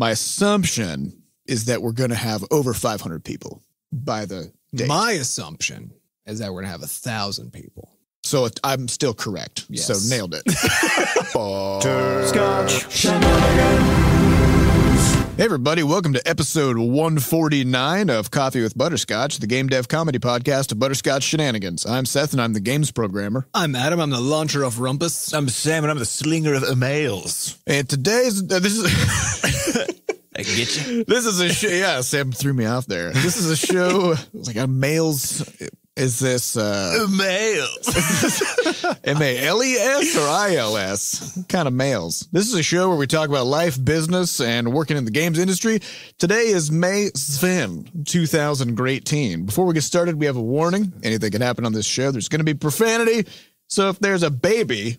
My assumption is that we're going to have over 500 people by the date. My assumption is that we're going to have 1,000 people. So I'm still correct. Yes. So nailed it. Butterscotch Shenanigans. Hey everybody, welcome to episode 149 of Coffee with Butterscotch, the game dev comedy podcast of Butterscotch Shenanigans. I'm Seth and I'm the games programmer. I'm Adam, I'm the launcher of Rumpus. I'm Sam and I'm the slinger of emails. And today's, this is... I can get you. This is a show, yeah, Sam threw me off there. This is a show, it's like a males, is this... Emails. M-A-L-E-S or I-L-S? What kind of males? This is a show where we talk about life, business, and working in the games industry. Today is May 7, 2018. Before we get started, we have a warning. Anything can happen on this show. There's going to be profanity. So if there's a baby,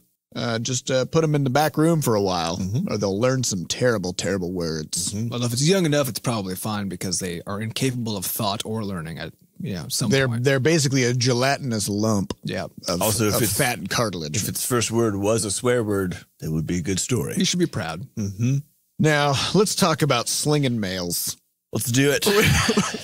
just put them in the back room for a while, or they'll learn some terrible, terrible words. Well, if it's young enough, it's probably fine because they are incapable of thought or learning at some point. They're basically a gelatinous lump of, Also, if of it's fat and cartilage. If its first word was a swear word, that would be a good story. You should be proud. Now, let's talk about slinging mails. Let's do it.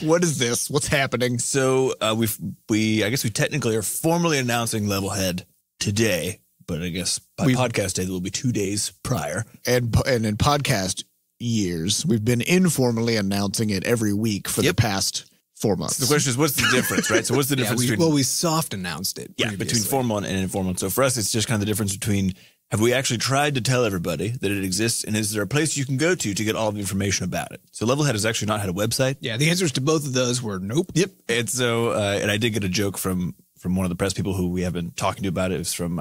What is this? What's happening? So I guess we technically are formally announcing Levelhead today, but I guess by podcast day, there will be 2 days prior. And in podcast years, we've been informally announcing it every week for the past 4 months. So the question is, what's the difference, right? So what's the difference between... we soft announced it previously. between formal and informal. So for us, it's just kind of the difference between, have we actually tried to tell everybody that it exists, and is there a place you can go to get all the information about it? So Levelhead has actually not had a website. Yeah, the answers to both of those were nope. Yep. And so, and I did get a joke from one of the press people who we have been talking to about it. It was from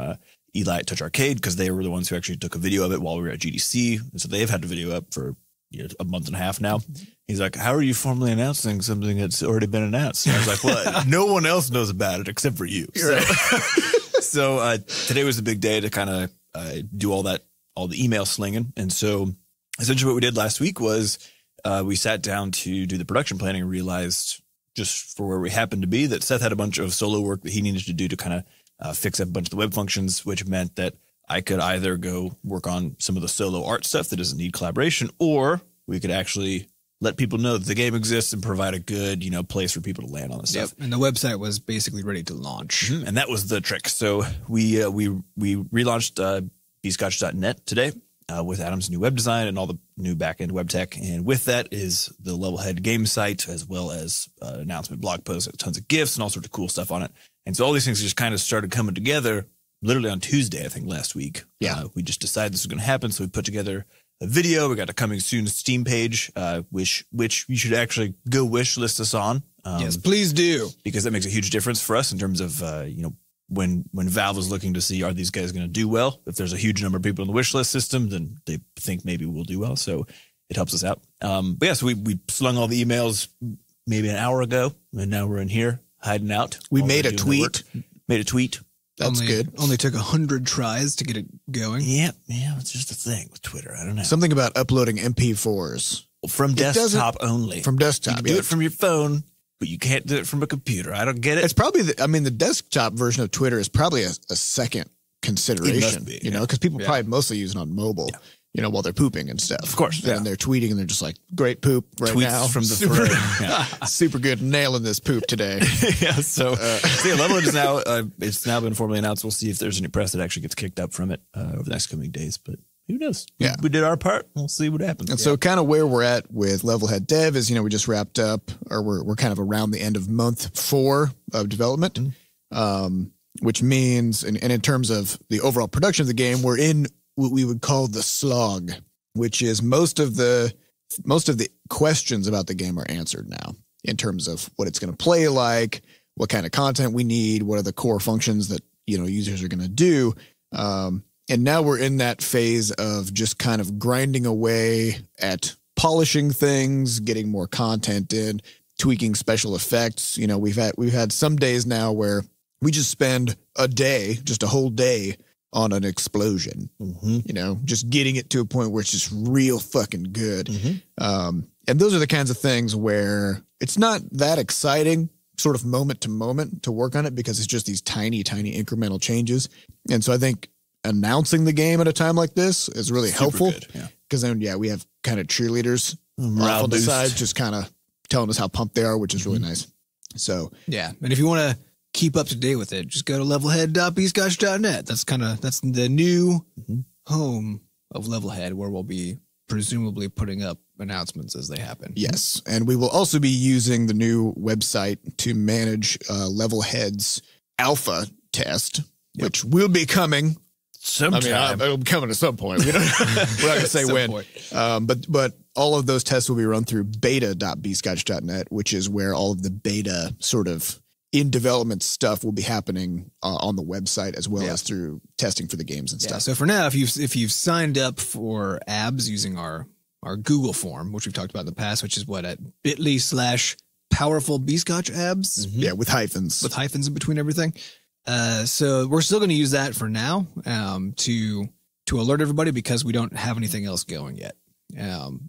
Eli at Touch Arcade, because they were the ones who actually took a video of it while we were at GDC. And so they've had the video up for a month and a half now. He's like, how are you formally announcing something that's already been announced? And I was like, well, no one else knows about it except for you. So today was a big day to kind of do all the email slinging. And so essentially what we did last week was we sat down to do the production planning and realized, just for where we happened to be, that Seth had a bunch of solo work that he needed to do to kind of fix up a bunch of the web functions, which meant that I could either go work on some of the solo art stuff that doesn't need collaboration, or we could actually let people know that the game exists and provide a good, place for people to land on the stuff. And the website was basically ready to launch. And that was the trick. So we relaunched bscotch.net today with Adam's new web design and all the new backend web tech. And with that is the Levelhead game site, as well as announcement blog posts, tons of GIFs and all sorts of cool stuff on it. And so all these things just kind of started coming together literally on Tuesday, I think, last week. We just decided this was going to happen. So we put together a video. We got a coming soon Steam page, which you should actually go wish list us on. Yes, please do. Because that makes a huge difference for us in terms of, when Valve is looking to see, are these guys going to do well? If there's a huge number of people in the wish list system, then they think maybe we'll do well. So it helps us out. But yeah, so we slung all the emails maybe an hour ago, and now we're in here hiding out. We made a tweet. That's good. Only took 100 tries to get it going. Yeah, it's just a thing with Twitter. I don't know. Something about uploading MP4s. From desktop only. From desktop. You can do it from your phone, but you can't do it from a computer. I don't get it. It's probably, the desktop version of Twitter is probably a second consideration. It must be, because people probably mostly use it on mobile. While they're pooping and stuff. Of course. And they're tweeting and they're just like, great poop right Tweets now. from the super, super good, nailing this poop today. So Levelhead is now, it's now been formally announced. We'll see if there's any press that actually gets kicked up from it over the next coming days, but who knows? Yeah. We did our part. We'll see what happens. And so kind of where we're at with Levelhead Dev is, we just wrapped up, or we're kind of around the end of month 4 of development, which means, and in terms of the overall production of the game, we're in what we would call the slog, which is most of the questions about the game are answered now in terms of what it's going to play like, what kind of content we need, what are the core functions that, users are going to do. And now we're in that phase of just kind of grinding away at polishing things, getting more content in, tweaking special effects. We've had some days now where we just spend just a whole day on an explosion, just getting it to a point where it's just real fucking good. And those are the kinds of things where it's not that exciting sort of moment to moment to work on it because it's just these tiny, tiny incremental changes. And so I think announcing the game at a time like this is really helpful because then, we have kind of cheerleaders Morale on the boost. side, just kind of telling us how pumped they are, which is really nice. So Yeah. And if you want to keep up to date with it, just go to levelhead.bscotch.net. That's the new home of Levelhead, where we'll be presumably putting up announcements as they happen. yes, and we will also be using the new website to manage Levelhead's alpha test, which will be coming. Sometime. It'll be coming at some point. We're not going to say when. But all of those tests will be run through beta.bscotch.net, which is where all of the beta sort of in development stuff will be happening on the website, as well as through testing for the games and stuff. So for now, if you've signed up for abs using our Google form, which we've talked about in the past, which is at bit.ly/powerful bscotch abs. Yeah, with hyphens. With hyphens in between everything. So we're still going to use that for now to alert everybody, because we don't have anything else going yet.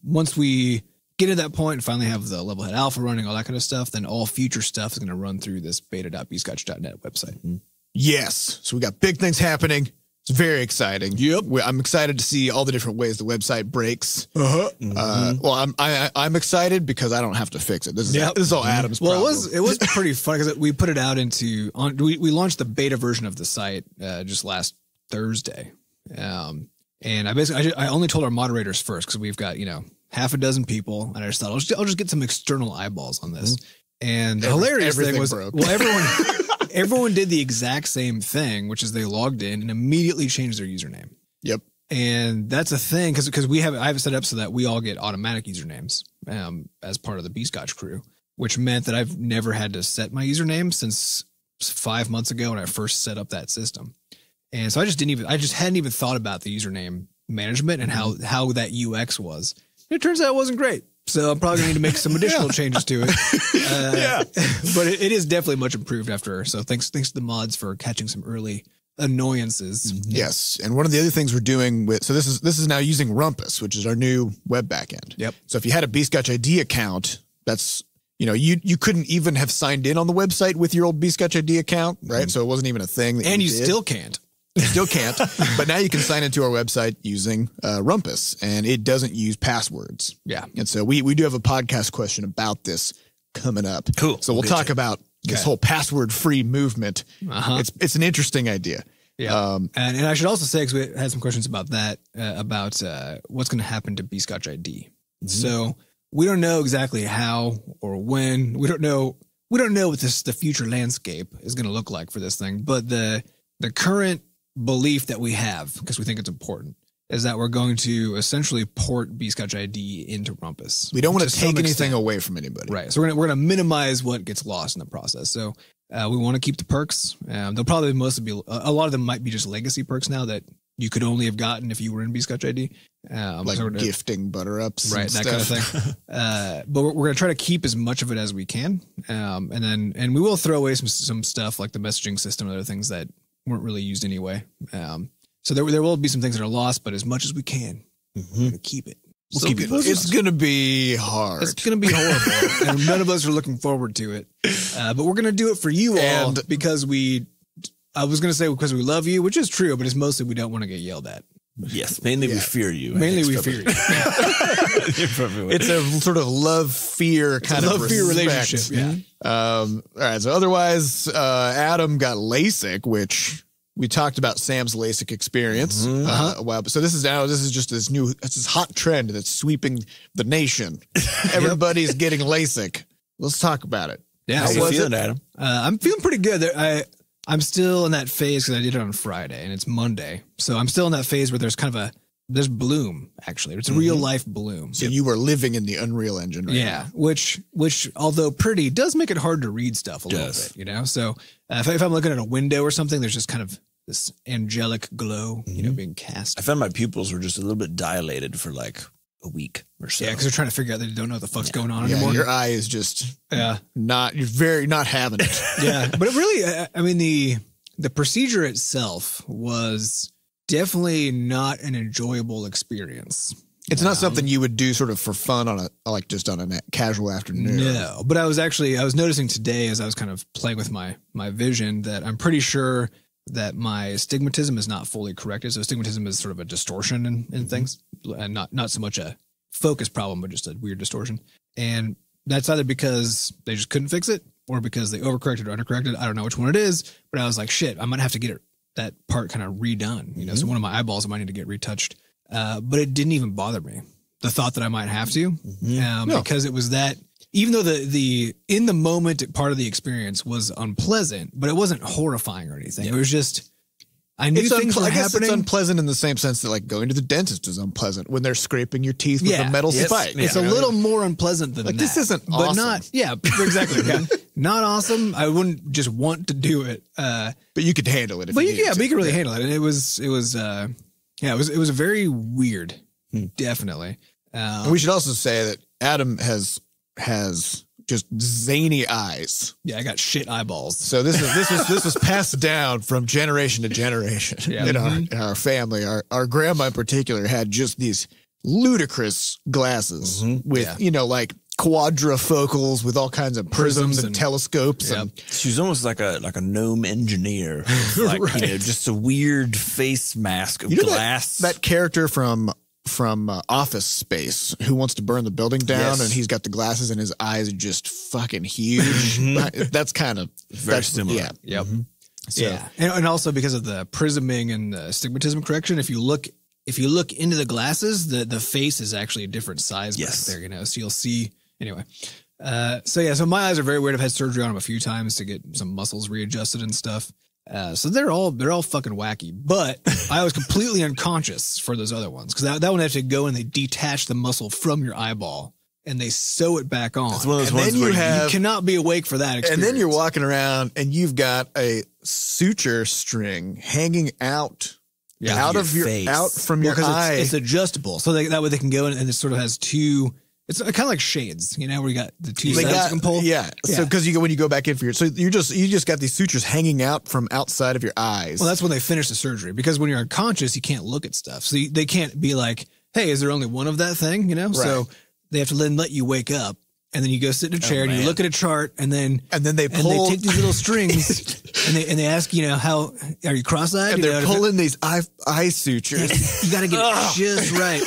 Once we get to that point and finally have the Levelhead Alpha running, all that kind of stuff, then all future stuff is going to run through this beta.bscotch.net website. Yes. So we got big things happening. It's very exciting. Yep. I'm excited to see all the different ways the website breaks. Well, I'm excited because I don't have to fix it. This is all Adam's problem. Well, it was pretty fun because we put it out we launched the beta version of the site just last Thursday. And I only told our moderators first, because we've got, half a dozen people, and I just thought I'll just get some external eyeballs on this. And the hilarious thing was, everyone did the exact same thing, which is they logged in and immediately changed their username. Yep. And that's a thing because I have it set up so that we all get automatic usernames as part of the Bscotch crew, which meant that I've never had to set my username since 5 months ago when I first set up that system. And so I just hadn't even thought about the username management and how that UX was. It turns out it wasn't great. So I'm probably going to need to make some additional changes to it. But it is definitely much improved after. So thanks to the mods for catching some early annoyances. Yes. And one of the other things we're doing so this is now using Rumpus, which is our new web backend. Yep. So if you had a Bscotch ID account, that's, you couldn't even have signed in on the website with your old Bscotch ID account, right? So it wasn't even a thing. And you still can't. You still can't. But now you can sign into our website using Rumpus, and it doesn't use passwords. Yeah. And so we do have a podcast question about this coming up. Cool. So we'll talk about this whole password-free movement. It's an interesting idea. Yeah. And I should also say, because we had some questions about that, about what's going to happen to Bscotch ID. So we don't know exactly how or when. We don't know what the future landscape is going to look like for this thing. But the current belief that we have, because we think it's important, is that we're going to essentially port Bscotch ID into Rumpus. We don't want to take anything away from anybody. Right. So we're going to minimize what gets lost in the process. So we want to keep the perks. They'll probably mostly be, a lot of them might be just legacy perks now that you could only have gotten if you were in Bscotch ID. Like gifting butter ups. Right. That kind of thing. But we're going to try to keep as much of it as we can. And we will throw away some stuff like the messaging system and other things that weren't really used anyway. So there will be some things that are lost, but as much as we can, we're going to keep it. It's going to be hard. It's going to be horrible. And none of us are looking forward to it. But we're going to do it for you all because I was going to say because we love you, which is true, but it's mostly we don't want to get yelled at. Yes, mainly we fear you. Mainly we fear you. It's a sort of love-fear kind of love-fear relationship. Yeah. All right. So otherwise, Adam got LASIK, which we talked about Sam's LASIK experience a while. So this is just this hot trend that's sweeping the nation. Everybody's getting LASIK. Let's talk about it. Yeah. How you feeling, Adam? I'm feeling pretty good. I'm still in that phase because I did it on Friday and it's Monday. So I'm still in that phase where there's kind of there's bloom, actually. It's a real life bloom. So you are living in the Unreal Engine right now. Which although pretty, does make it hard to read stuff a little bit, So if I'm looking at a window or something, there's just kind of this angelic glow, being cast. I found my pupils were just a little bit dilated for like a week or so. Yeah, because they're trying to figure out they don't know what the fuck's going on anymore. Your eye is just you're not having it. Yeah, but it really, I mean, the procedure itself was definitely not an enjoyable experience. It's not something you would do sort of for fun on a casual afternoon. No, but I was noticing today as I was kind of playing with my vision that I'm pretty sure that my astigmatism is not fully corrected. So astigmatism is sort of a distortion in things and not so much a focus problem, but just a weird distortion. And that's either because they just couldn't fix it or because they overcorrected or undercorrected. I don't know which one it is, but I was like, shit, I might have to get that part kind of redone. You know, so one of my eyeballs might need to get retouched. But it didn't even bother me. The thought that I might have to, because it was that, even though the in the moment part of the experience was unpleasant, but it wasn't horrifying or anything. Yeah. It was just, I knew things were happening. It's unpleasant in the same sense that like going to the dentist is unpleasant when they're scraping your teeth with a metal spike. It's a little more unpleasant than that. This isn't awesome. But not, exactly. Not awesome. I wouldn't just want to do it. But you could handle it. But you could really handle it. And it was very weird. Definitely. And we should also say that Adam has just zany eyes. Yeah, I got shit eyeballs. So this was passed down from generation to generation in our family. Our grandma in particular had just these ludicrous glasses with like quadrifocals with all kinds of prisms and telescopes. And she was almost like a gnome engineer, like just a weird face mask of glass. That character from Office Space who wants to burn the building down, and he's got the glasses and his eyes are just fucking huge. That's kind of very similar. Yeah. Yep. So. And also because of the prisming and the astigmatism correction, if you look into the glasses, the face is actually a different size back there, so you'll see anyway. So my eyes are very weird. I've had surgery on them a few times to get some muscles readjusted and stuff. So they're all fucking wacky, but I was completely unconscious for those other ones. Cause that one had to go and they detach the muscle from your eyeball and they sew it back on. It's one of those ones where you cannot be awake for that experience. And then you're walking around and you've got a suture string hanging out out from your eye. It's adjustable. So that way they can go in and it sort of has two. It's kind of like shades, where you got the two sides you can pull. Yeah. So because when you go back in for you just got these sutures hanging out from outside of your eyes. Well, that's when they finish the surgery, because when you're unconscious, you can't look at stuff. So they can't be like, hey, is there only one of that thing? Right. So they have to then let you wake up, and then you go sit in a chair and you look at a chart, and then they take these little strings and they ask, how are you cross-eyed? And they're pulling these eye sutures. You got to get it just right.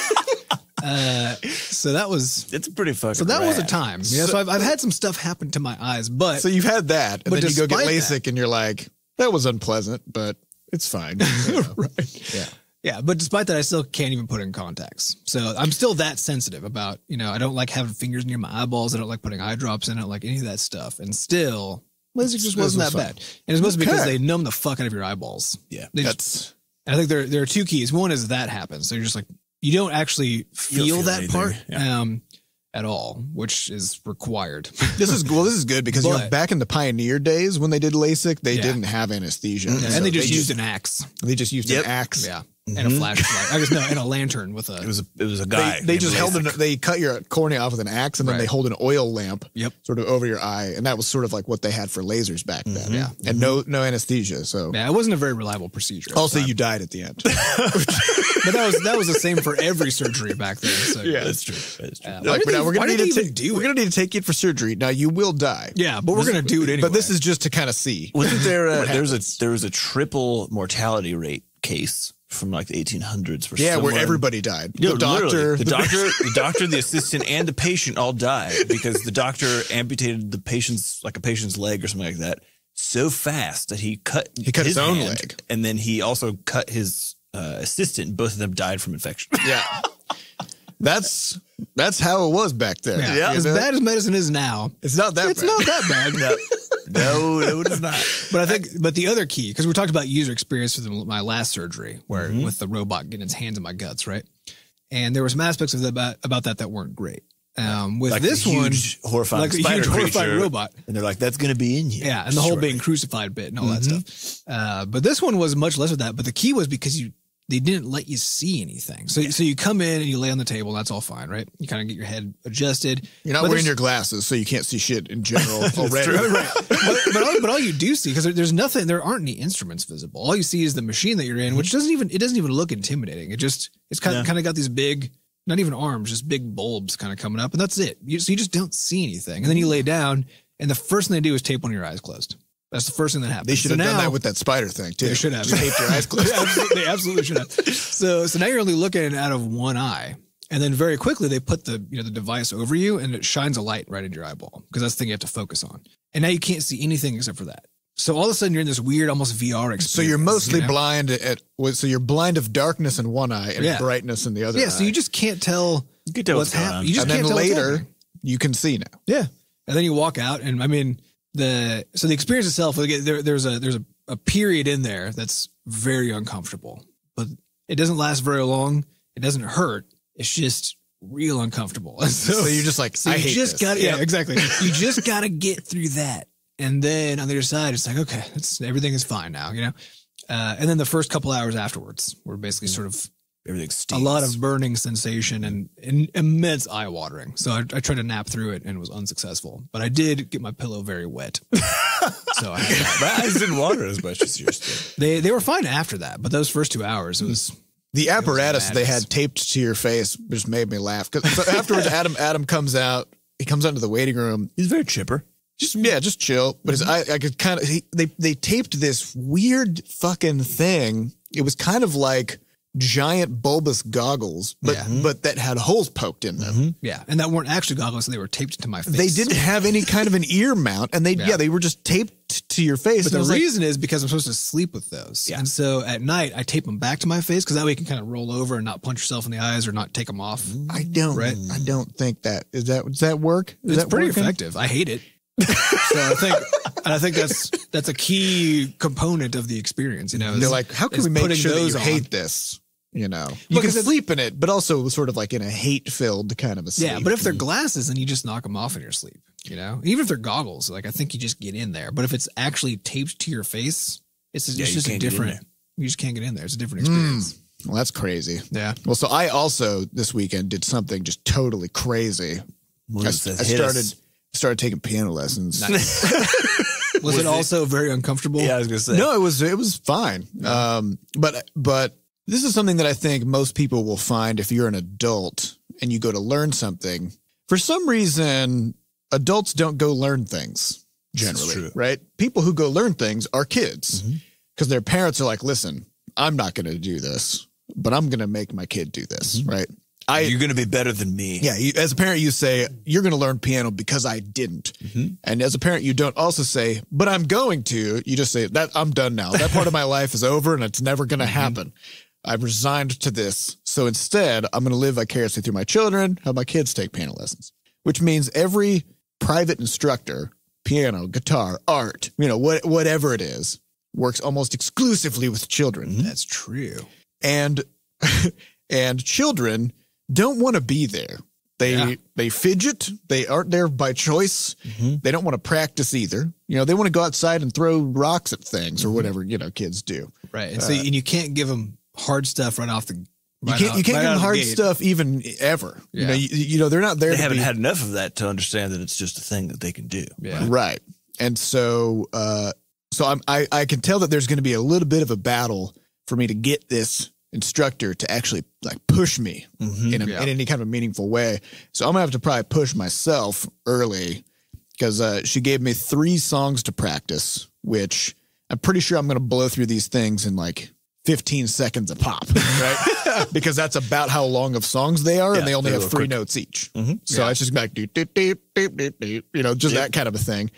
So that was, it's pretty fucking so that was a time. So I've had some stuff happen to my eyes, but so you've had that, and then you go get LASIK and you're like, that was unpleasant, but it's fine. Right. Yeah. But despite that, I still can't even put in contacts. So I'm still that sensitive about, I don't like having fingers near my eyeballs. I don't like putting eye drops in. I don't like any of that stuff. And still LASIK just wasn't that bad. And it's mostly because they numb the fuck out of your eyeballs. Yeah. I think there are two keys. One is that happens. So you're just like, you don't actually feel that part at all, which is required. This is good because back in the pioneer days when they did LASIK, they didn't have anesthesia. So and they just used an axe. They just used an axe. Yeah. And a flashlight. I guess and a lantern with a. It was a guy. They just they cut your cornea off with an axe, and then they hold an oil lamp sort of over your eye, and that was sort of like what they had for lasers back then. Yeah, and no anesthesia. So it wasn't a very reliable procedure. Also, you died at the end. But that was the same for every surgery back then. So that's true. We're gonna need to take you for surgery. Now you will die. Yeah, but we're gonna do it anyway. But this is just to kind of see. Wasn't there? There was a triple mortality rate case from like the 1800s. Where everybody died. The doctor, the assistant, and the patient all died because the doctor amputated a patient's leg or something like that so fast that he cut his own leg, and then he also cut his assistant. Both of them died from infection. Yeah, that's how it was back then. Yeah. As bad as medicine is now, it's not that bad. No, it is not. But the other key, because we talked about user experience with my last surgery, where with the robot getting its hands in my guts, right? And there were some aspects of about that weren't great. With like this one, horrifying like a huge horrifying robot, and they're like, "That's going to be in you." Yeah, and the whole being crucified bit and all that stuff. But this one was much less of that. But the key was because they didn't let you see anything. So you come in and you lay on the table, and that's all fine, right? You kind of get your head adjusted. You're not wearing your glasses, so you can't see shit in general already. Right. But all you do see, because there aren't any instruments visible. All you see is the machine that you're in, which doesn't even look intimidating. It's kind of got these big, not even arms, just big bulbs kind of coming up, and that's it. So you just don't see anything. And then you lay down, and the first thing they do is tape one of your eyes closed. That's the first thing that happens. They should have done that with that spider thing too. They should have. Just taped your eyes closed. They absolutely should have. So now you're only looking out of one eye. And then very quickly they put the device over you and it shines a light right in your eyeball because that's the thing you have to focus on. And now you can't see anything except for that. So all of a sudden you're in this weird, almost VR experience. So you're mostly blind so you're blind of darkness in one eye and brightness in the other eye. Yeah, so you just can't tell what's happening. You just and can't then tell later you can see now. Yeah. And then you walk out and I mean, the experience itself, there's a period in there that's very uncomfortable, but it doesn't last very long. It doesn't hurt. It's just real uncomfortable. So you're just like, I hate this. Yeah, exactly. You just got to get through that. And then on the other side, it's like, okay, everything is fine now, and then the first couple hours afterwards were basically sort of everything stings. A lot of burning sensation and immense eye watering. So I tried to nap through it and it was unsuccessful, but I did get my pillow very wet. So I had that. My eyes didn't water as much as yours did. They were fine after that, but those first 2 hours, it was... The apparatus they had taped to your face just made me laugh. So afterwards, Adam comes out. He comes out into the waiting room. He's very chipper. Just chill. But his eye, I could kind of. They taped this weird fucking thing. It was kind of like giant bulbous goggles, but that had holes poked in them. Mm-hmm. Yeah, and that weren't actually goggles; they were taped to my face. They didn't have any kind of an ear mount, and they were just taped to your face. But the reason is because I'm supposed to sleep with those, and so at night I tape them back to my face because that way you can kind of roll over and not punch yourself in the eyes or not take them off. I don't think that does that work? It's pretty effective. I hate it. So I think that's a key component of the experience. They're like, how can we make sure that you hate this? You can sleep in it, but also sort of like in a hate-filled kind of a sleep. Yeah, but if they're glasses, then you just knock them off in your sleep. Even if they're goggles, like I think you just get in there. But if it's actually taped to your face, it's just a different. You just can't get in there. It's a different experience. Well, that's crazy. Yeah. Well, so I also this weekend did something just totally crazy. I started taking piano lessons. Nice. Was it also very uncomfortable? Yeah, I was gonna say. No, it was fine. But this is something that I think most people will find if you're an adult and you go to learn something. For some reason, adults don't go learn things generally, right? People who go learn things are kids because their parents are like, listen, I'm not going to do this, but I'm going to make my kid do this, right? You're going to be better than me. Yeah. As a parent, you say, you're going to learn piano because I didn't. And as a parent, you don't also say, but I'm going to. You just say, that I'm done now. That part of my life is over and it's never going to happen. I've resigned to this. So instead, I'm going to live vicariously through my children, have my kids take piano lessons, which means every private instructor, piano, guitar, art, whatever it is, works almost exclusively with children. That's true. And children don't want to be there. They fidget. They aren't there by choice. They don't want to practice either. They want to go outside and throw rocks at things or whatever, kids do. Right. And so you can't give them hard stuff right off the You can't give them hard stuff even ever. Yeah. They're not there. They haven't had enough of that to understand that it's just a thing that they can do. Yeah. Right. And so I can tell that there's going to be a little bit of a battle for me to get this instructor to actually like push me in any kind of meaningful way. So I'm gonna have to probably push myself early because she gave me 3 songs to practice, which I'm pretty sure I'm going to blow through these things in like 15 seconds a pop, right? Because that's about how long of songs they are, and they only have 3 notes each. So it's just like, that kind of a thing.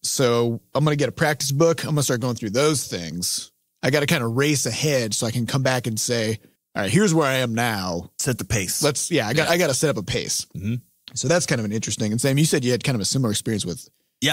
So I'm going to get a practice book. I'm going to start going through those things. I got to kind of race ahead so I can come back and say, all right, here's where I am now. Set the pace. I got to set up a pace. So that's kind of an interesting. And Sam, you said you had kind of a similar experience with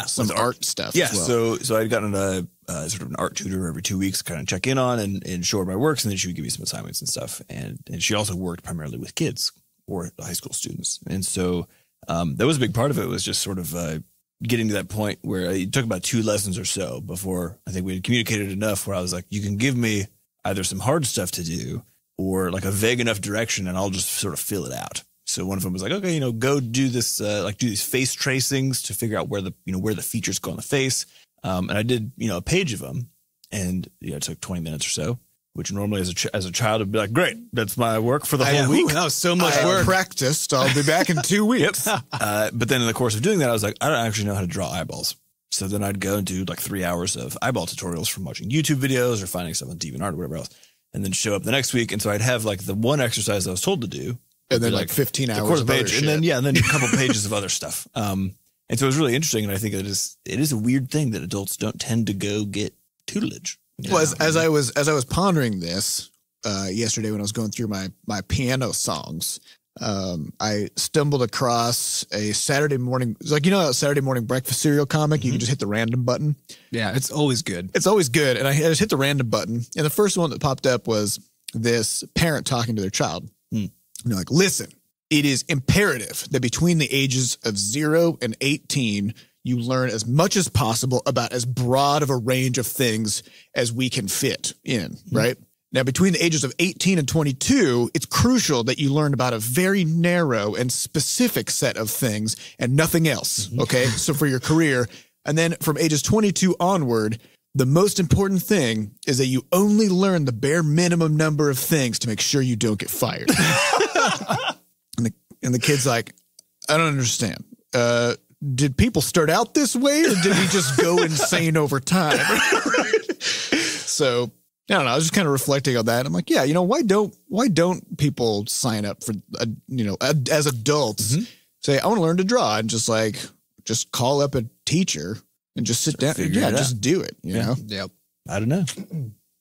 some art stuff. Yeah. As well. So I'd gotten a sort of an art tutor every 2 weeks, kind of check in on and show her my works. And then she would give me some assignments and stuff. And she also worked primarily with kids or high school students. And so that was a big part of it, was just sort of getting to that point where it took about 2 lessons or so before I think we had communicated enough where I was like, you can give me either some hard stuff to do or like a vague enough direction and I'll just sort of fill it out. So one of them was like, okay, go do this, do these face tracings to figure out where the features go on the face. And I did, a page of them, and it took 20 minutes or so, which normally as a child would be like, great, that's my work for the whole week. That was so much work. I practiced. I'll be back in 2 weeks. But then in the course of doing that, I was like, I don't actually know how to draw eyeballs. So then I'd go and do like 3 hours of eyeball tutorials from watching YouTube videos or finding stuff on DeviantArt or whatever else, and then show up the next week. And so I'd have like the one exercise I was told to do, And then like 15 hours a quarter of other page, shit. and then a couple pages of other stuff. And so it was really interesting, and I think it is a weird thing that adults don't tend to go get tutelage. Well, as I was pondering this yesterday when I was going through my piano songs, I stumbled across a Saturday morning, it's like, that Saturday morning breakfast cereal comic. You can just hit the random button. Yeah, it's always good. It's always good. And I just hit the random button, and the first one that popped up was this parent talking to their child. And they're like, listen, it is imperative that between the ages of 0 and 18, you learn as much as possible about as broad of a range of things as we can fit in, right? Now, between the ages of 18 and 22, it's crucial that you learn about a very narrow and specific set of things and nothing else, okay? So for your career. And then from ages 22 onward, the most important thing is that you only learn the bare minimum number of things to make sure you don't get fired. and the kid's like, I don't understand. Did people start out this way, or did we just go insane over time? So I don't know. I was just kind of reflecting on that. I'm like, yeah, why don't people sign up for, as adults, say, I want to learn to draw, and just call up a teacher and just sit down. Yeah, just do it. You know? Yep. I don't know.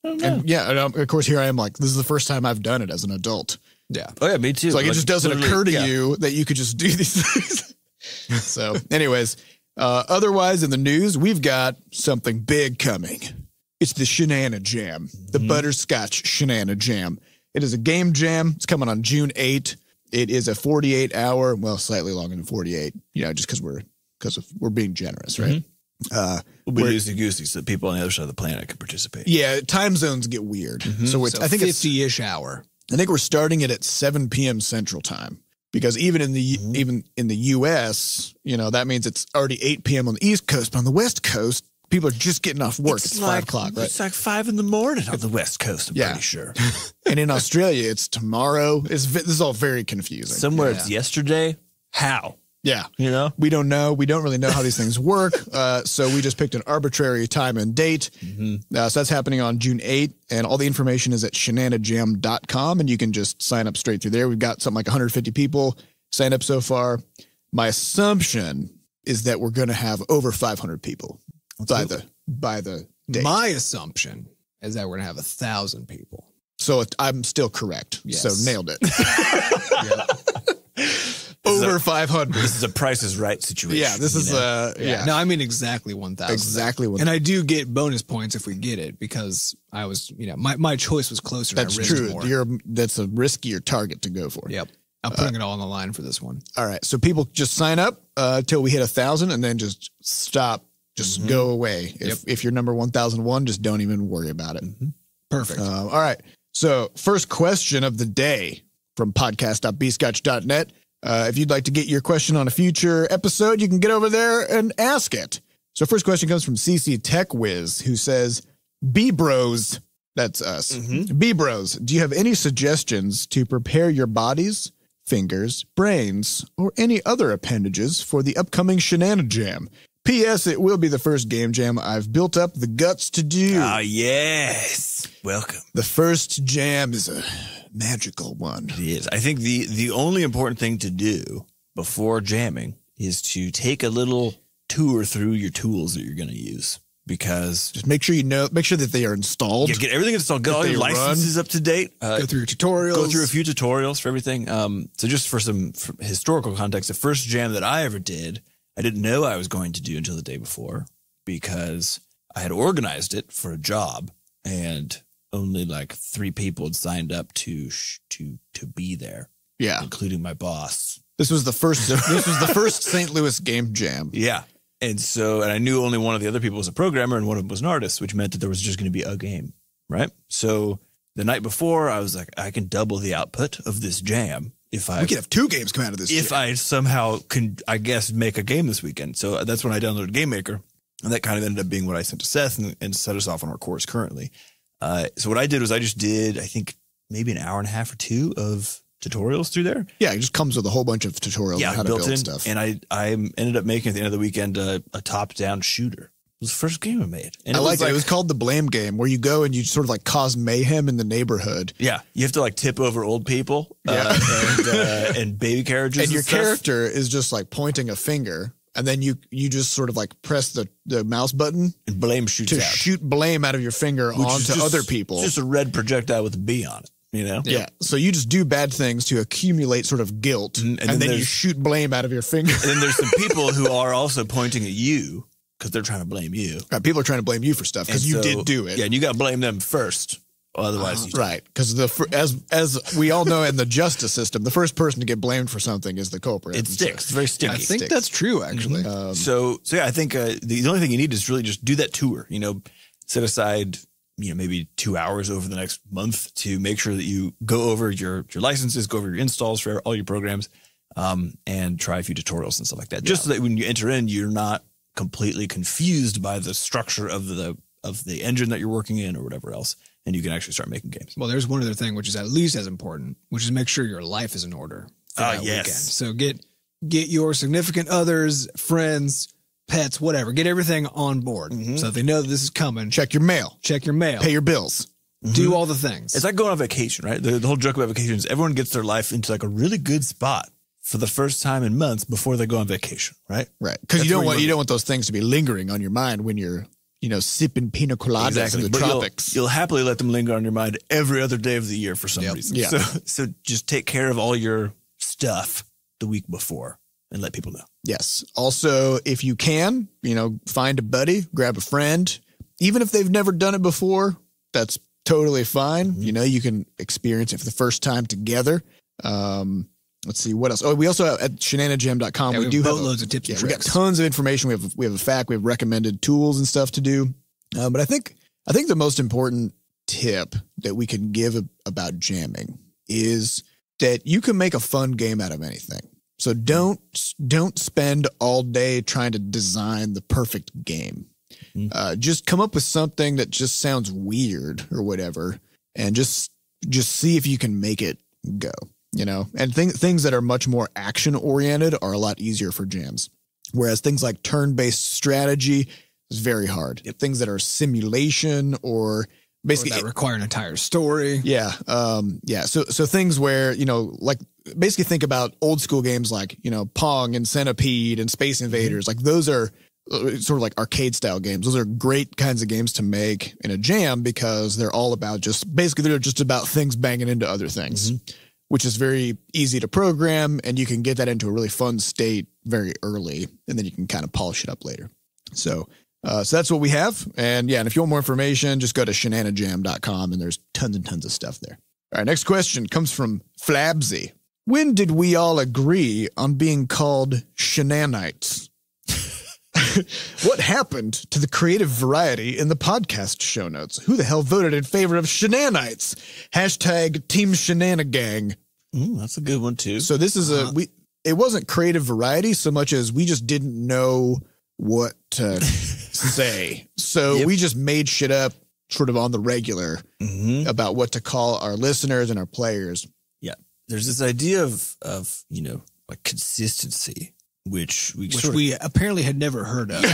And of course, here I am like, this is the first time I've done it as an adult. Yeah. Oh yeah, me too. It's like it just doesn't occur to you that you could just do these things. So anyways, otherwise in the news, we've got something big coming. It's the ShenaniJam, the Butterscotch ShenaniJam. It is a game jam. It's coming on June 8th. It is a 48-hour, well, slightly longer than 48, just because we're being generous, right? We'll be loosey-goosey so that people on the other side of the planet can participate. Yeah, time zones get weird. So I think it's 50-ish hour. I think we're starting it at 7 p.m. Central Time, because even in the U.S., that means it's already 8 p.m. on the East Coast, but on the West Coast, people are just getting off work. It's 5 o'clock, right? It's like 5 in the morning on the West Coast, I'm pretty sure. And in Australia, it's tomorrow. This is all very confusing. Somewhere it's yesterday. How? Yeah. We don't know. We don't really know how these things work. So we just picked an arbitrary time and date. So that's happening on June 8th. And all the information is at ShenaniJam.com. And you can just sign up straight through there. We've got something like 150 people signed up so far. My assumption is that we're going to have over 500 people by the date. My assumption is that we're going to have 1,000 people. So I'm still correct. Yes. So nailed it. Over 500. This is a Price is Right situation. Yeah, this is No, I mean exactly 1,000. Exactly 1,000. And I do get bonus points if we get it, because I was, my choice was closer. That's and I risked true. more. That's a riskier target to go for. Yep. I'm putting it all on the line for this one. All right. So people just sign up till we hit 1,000, and then just stop. Just go away. If you're number 1,001, just don't even worry about it. Perfect. All right. So first question of the day from podcast.bscotch.net. If you'd like to get your question on a future episode, you can get over there and ask it. So first question comes from cctechwiz, who says, B-Bros, that's us. B-Bros, do you have any suggestions to prepare your bodies, fingers, brains, or any other appendages for the upcoming ShenaniJam? P.S. It will be the first game jam I've built up the guts to do. Ah, yes. Welcome. The first jam is a magical one. It is. I think the only important thing to do before jamming is to take a little tour through your tools that you're going to use, because just make sure that they are installed. Yeah, get everything installed. Get all your licenses up to date. Go through your tutorials. Go through a few tutorials for everything. So just for some historical context, the first jam that I ever did, I didn't know I was going to do until the day before, because I had organized it for a job and only like 3 people had signed up to be there. Yeah, including my boss. This was the first. This was the first St. Louis game jam. Yeah, and I knew only one of the other people was a programmer and one of them was an artist, which meant that there was just going to be a game, right? So the night before, I was like, I can double the output of this jam. We could have 2 games come out of this. If I somehow can, I guess, make a game this weekend. So that's when I downloaded Game Maker, and that kind of ended up being what I sent to Seth and set us off on our course currently. So what I did was I just did, I think, maybe an hour and a half or 2 of tutorials through there. Yeah, it just comes with a whole bunch of tutorials on how to build stuff. And I ended up making at the end of the weekend a top-down shooter. was the first game I made. And I liked it. It was called the Blame Game, where you go and you sort of like cause mayhem in the neighborhood. Yeah. You have to like tip over old people and baby carriages. And your character is just like pointing a finger. And then you just sort of like press the mouse button and blame shoots to out. shoot blame out of your finger onto other people. Just a red projectile with a B on it, you know? Yeah. So you just do bad things to accumulate sort of guilt, and then you shoot blame out of your finger. And then there's some people who are also pointing at you because they're trying to blame you. Right, people are trying to blame you for stuff because you did do it. Yeah, and you got to blame them first. Otherwise, you right? Because as we all know in the justice system, the first person to get blamed for something is the culprit. It sticks. It's very sticky. I think that's true, actually. So yeah, I think the only thing you need is really just do that tour. You know, set aside maybe 2 hours over the next month to make sure that you go over your licenses, go over your installs for all your programs, and try a few tutorials and stuff like that. Just so that when you enter in, you're not completely confused by the structure of the engine that you're working in or whatever else. And you can actually start making games. Well, there's one other thing, which is at least as important, which is make sure your life is in order for that weekend. So get your significant others, friends, pets, whatever. Get everything on board so that they know that this is coming. Check your mail. Pay your bills. Do all the things. It's like going on vacation, right? The whole joke about vacation is everyone gets their life into like a really good spot for the first time in months before they go on vacation, right? Right. Because you don't want those things to be lingering on your mind when you're sipping pina coladas in the tropics. You'll happily let them linger on your mind every other day of the year for some reason. Yeah. So just take care of all your stuff the week before and let people know. Yes. Also, if you can, find a buddy, grab a friend. Even if they've never done it before, that's totally fine. You can experience it for the first time together. Let's see what else. Oh, we also have at ShenaniJam.com. We do have loads of tips and tricks. We got tons of information. We have a fact. We have recommended tools and stuff to do. But I think the most important tip that we can give about jamming is that you can make a fun game out of anything. So don't spend all day trying to design the perfect game. Just come up with something that just sounds weird or whatever, and just see if you can make it go. And things that are much more action oriented are a lot easier for jams. Whereas things like turn-based strategy is very hard. Things that are simulation or basically that require an entire story. Yeah. So things where, like basically think about old school games like, Pong and Centipede and Space Invaders. Like those are sort of like arcade style games. Those are great kinds of games to make in a jam because they're all about they're just about things banging into other things. Which is very easy to program, and you can get that into a really fun state very early, and then you can kind of polish it up later. So that's what we have. And if you want more information, just go to ShenaniJam.com, and there's tons and tons of stuff there. All right, next question comes from Flabsie. When did we all agree on being called Shenanites? What happened to the creative variety in the podcast show notes? Who the hell voted in favor of Shenanites? # Team Shenanigang. That's a good one too. So this is it wasn't creative variety so much as we just didn't know what to say. So we just made shit up sort of on the regular about what to call our listeners and our players. Yeah. There's this idea of like consistency. Which we apparently had never heard of.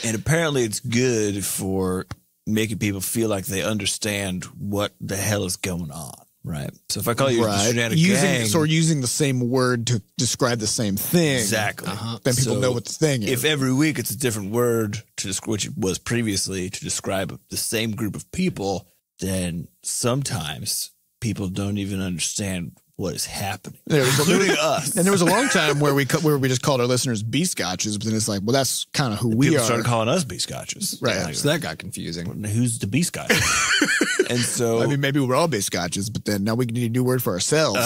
and apparently it's good for making people feel like they understand what the hell is going on, right? So if I call you the Shenanigang, so we're using the same word to describe the same thing. Exactly. Then people know what the thing is. If every week it's a different word which it was previously to describe the same group of people, then sometimes people don't even understand what is happening, including us. And there was a long time where we just called our listeners B-Scotches, but then it's like, well, that's kind of who we People are. started calling us B-Scotches. Right. So that got confusing. Who's the B-Scotch? And so... I mean, maybe we're all B-Scotches, but then now we need a new word for ourselves.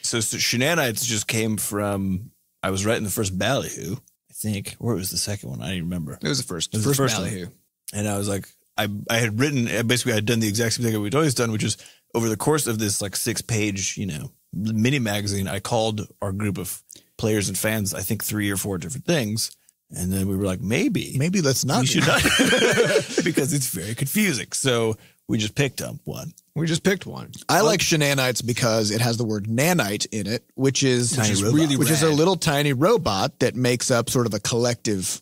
So Shenanites just came from... I was writing the first ballyhoo, I think. Or it was the second one. I don't even remember. It was the first. It was the first ballyhoo. One. And I was like... I had written... Basically, I had done the exact same thing that we'd always done, which is over the course of this 6-page, mini magazine, I called our group of players and fans, I think 3 or 4 different things. And then we were like, maybe let's not. We should not because it's very confusing. So we just picked up one. I like Shenanites because it has the word nanite in it, which is a little tiny robot that makes up sort of a collective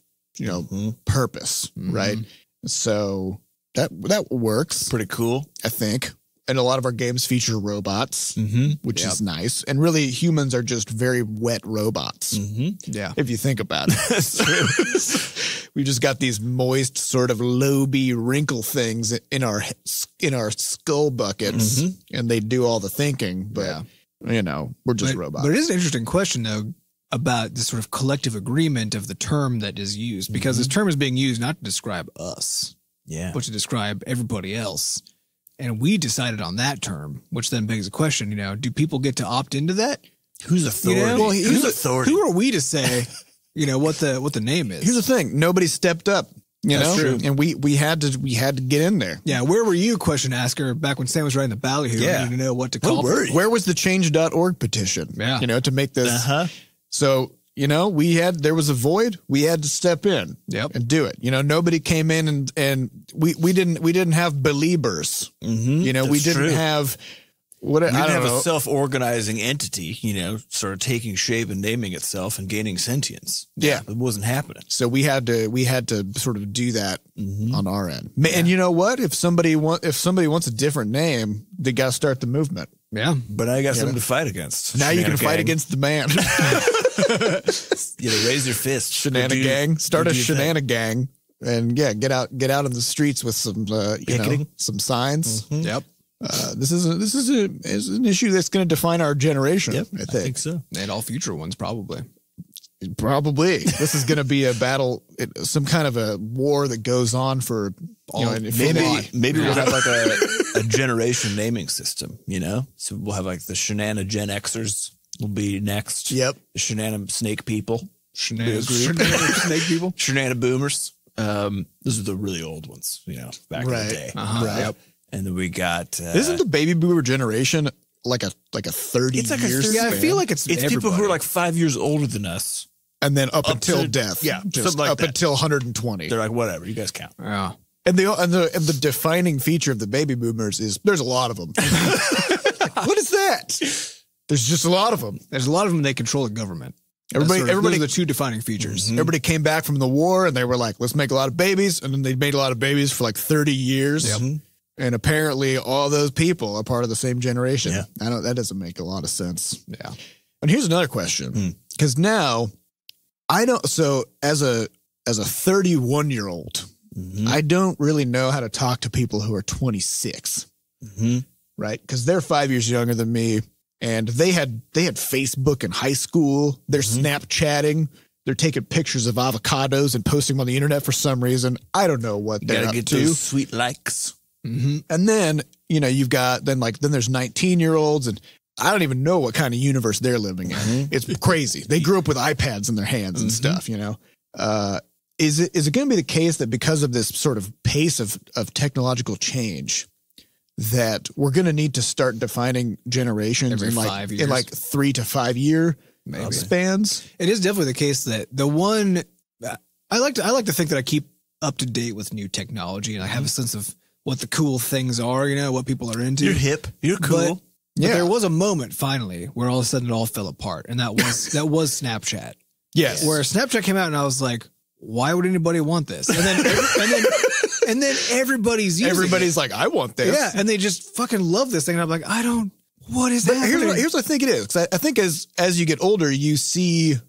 purpose, right? So that works. Pretty cool. I think. And a lot of our games feature robots, which Yep. is nice. And really, humans are just very wet robots. Yeah. If you think about it. That's true. We just got these moist, sort of loby wrinkle things in our skull buckets, and they do all the thinking. But we're just robots. But it is an interesting question, though, about this sort of collective agreement of the term that is used, because this term is being used not to describe us, but to describe everybody else. And we decided on that term, which then begs the question, do people get to opt into that? Who's authority? Well, who's authority? Who are we to say, what the name is? Here's the thing: nobody stepped up. That's true. And we had to get in there. Yeah, where were you, question asker, back when Sam was writing the ballyhoo? Yeah. You needed to know what to call it. Where was the change.org petition? Yeah. To make this. So, there was a void. We had to step in and do it. Nobody came in and we didn't have believers. We didn't have I don't have know. a self-organizing entity, sort of taking shape and naming itself and gaining sentience. Yeah. It wasn't happening. So we had to sort of do that on our end. And you know what? If somebody wants a different name, they got to start the movement. Yeah. But I got something to fight against. Now you can fight against the man. Raise your fist. Gang. Start a Shenanigang and get out in the streets with some some signs. Yep. This is an issue that's going to define our generation. Yep, I I think so. And all future ones, probably. Probably. This is going to be a battle, some kind of a war that goes on for maybe we'll have like a generation naming system. So we'll have like the Shenana Gen Xers will be next. Yep. The Shenana Snake people. Shenana snake people. Shenana Boomers. Those are the really old ones. Back in the day. Right. Yep. And then we got. Isn't the baby boomer generation like a 30 It's like a years? 30 Yeah, I feel like it's people who are like 5 years older than us. And then up until to death. Yeah, Just something like up that. until 120. They're like, whatever, you guys count. Yeah. And the defining feature of the baby boomers is there's a lot of them. What is that? There's just a lot of them. There's a lot of them. They control the government. Everybody, those are the two defining features. everybody came back from the war and they were like, let's make a lot of babies. And then they made a lot of babies for like 30 years. Yep. And apparently all those people are part of the same generation. Yeah. That doesn't make a lot of sense. Yeah. And here's another question. Because now so as a 31-year-old, I don't really know how to talk to people who are 26. Right? Because they're 5 years younger than me. And they had Facebook in high school. They're Snapchatting. They're taking pictures of avocados and posting them on the internet for some reason. I don't know what they're Gotta up get to. those sweet likes. And then, you've got then there's 19-year-olds and I don't even know what kind of universe they're living in. It's crazy. They grew up with iPads in their hands and stuff, Is it going to be the case that because of this sort of pace of technological change that we're going to need to start defining generations Every in 5 years. in like 3 to 5 year spans? It is definitely the case that the one I like to think that I keep up to date with new technology and I have a sense of what the cool things are, what people are into. You're hip. You're cool. But there was a moment finally where all of a sudden it all fell apart, and that was Snapchat. Yes. Where Snapchat came out, and I was like, "Why would anybody want this?" And then everybody's like, "I want this." Yeah, and they just fucking love this thing. And I'm like, I don't. What is that? Here's what I think it is. 'Cause I think as you get older, you see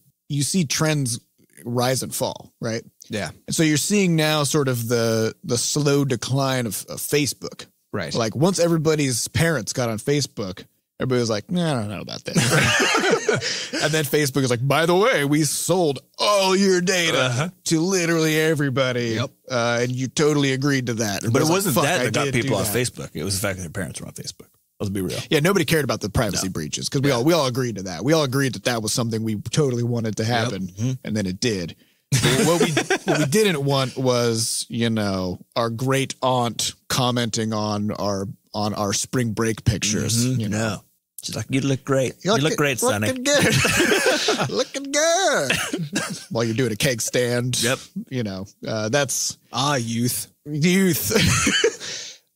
trends rise and fall, right? Yeah. And so you're seeing now sort of the slow decline of Facebook. Right. Like once everybody's parents got on Facebook, everybody was like, nah, I don't know about that. And then Facebook is like, by the way, we sold all your data to literally everybody. Yep. And you totally agreed to that. But it wasn't like, that got people off that. Facebook. It was the fact that their parents were on Facebook. Let's be real. Yeah, nobody cared about the privacy breaches because we all agreed to that. We all agreed that was something we totally wanted to happen, and then it did. What we didn't want was, our great aunt commenting on our spring break pictures. No. She's like, you look great. You look great, Sonny. Looking good. Looking good. While you're doing a cake stand. Yep. That's youth.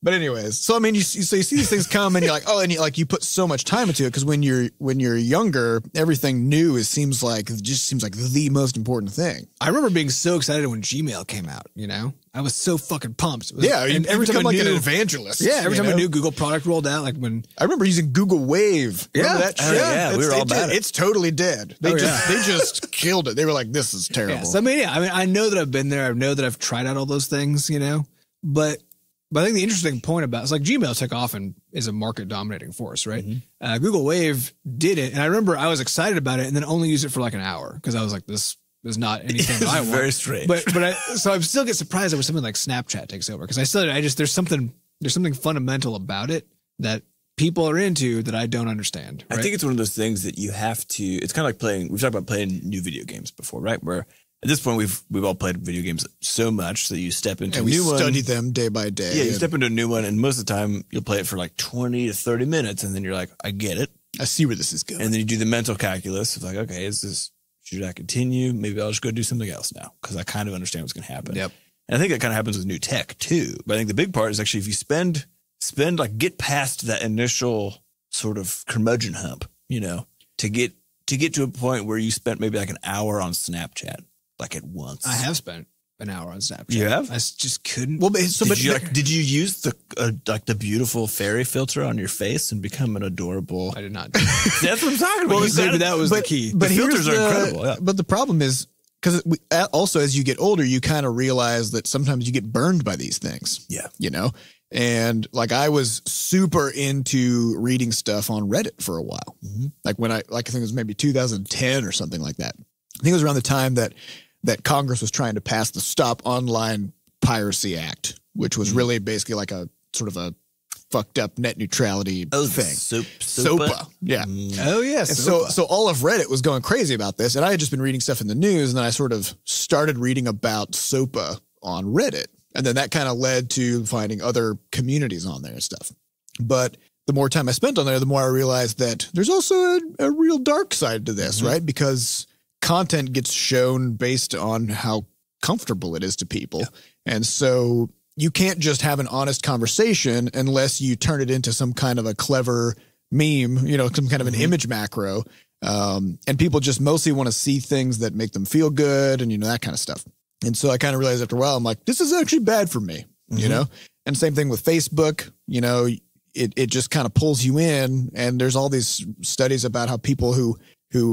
But anyways, so I mean, you see these things come, and you're like, oh, and you put so much time into it because when you're younger, everything new seems like the most important thing. I remember being so excited when Gmail came out. You know, I was so fucking pumped. Yeah, and every time like an evangelist. Yeah, every time a new Google product rolled out, like when I remember using Google Wave. Yeah, that shit? Yeah, we were all about it. It's totally dead. They just killed it. They were like, this is terrible. Yeah, so I mean, I know that I've been there. I know that I've tried out all those things. You know, but I think the interesting point about it's like Gmail took off and is a market dominating force, right? Mm-hmm. Google Wave did it, and I remember I was excited about it, and then only used it for like an hour because I was like, this is not anything that I want. Very strange. So I still get surprised when something like Snapchat takes over because there's something fundamental about it that people are into that I don't understand. Right? I think it's one of those things that you have to. It's kind of like playing. We've talked about playing new video games before, right? Where at this point, we've all played video games so much that you step into a new one. We study them day by day. Yeah, you step into a new one, and most of the time you'll play it for like 20 to 30 minutes, and then you're like, I get it. I see where this is going. And then you do the mental calculus of like, okay, should I continue? Maybe I'll just go do something else now because I kind of understand what's going to happen. Yep. And I think that kind of happens with new tech too. But I think the big part is actually if you spend like get past that initial sort of curmudgeon hump, you know, to get to a point where you spent maybe like an hour on Snapchat. Like at once. I have spent an hour on Snapchat. You have? I just couldn't. Well, did you use the beautiful fairy filter on your face and become an adorable? I did not. That's what I'm talking about. Well, maybe that was the key. But the filters are incredible. Yeah. But the problem is because also as you get older, you kind of realize that sometimes you get burned by these things. Yeah. You know, and like I was super into reading stuff on Reddit for a while. Mm-hmm. Like I think it was maybe 2010 or something like that. I think it was around the time that Congress was trying to pass the Stop Online Piracy Act, which was really basically like a sort of a fucked up net neutrality thing. SOPA. Yeah. Oh, yes. Yeah. So all of Reddit was going crazy about this. And I had just been reading stuff in the news, and then I sort of started reading about SOPA on Reddit. And then that kind of led to finding other communities on there and stuff. But the more time I spent on there, the more I realized that there's also a real dark side to this, right? Because content gets shown based on how comfortable it is to people. Yeah. And so you can't just have an honest conversation unless you turn it into some kind of a clever meme, you know, some kind of an image macro. And people just mostly want to see things that make them feel good and, you know, that kind of stuff. And so I kind of realized after a while, I'm like, this is actually bad for me, you know? And same thing with Facebook, you know, it just kind of pulls you in. And there's all these studies about how people who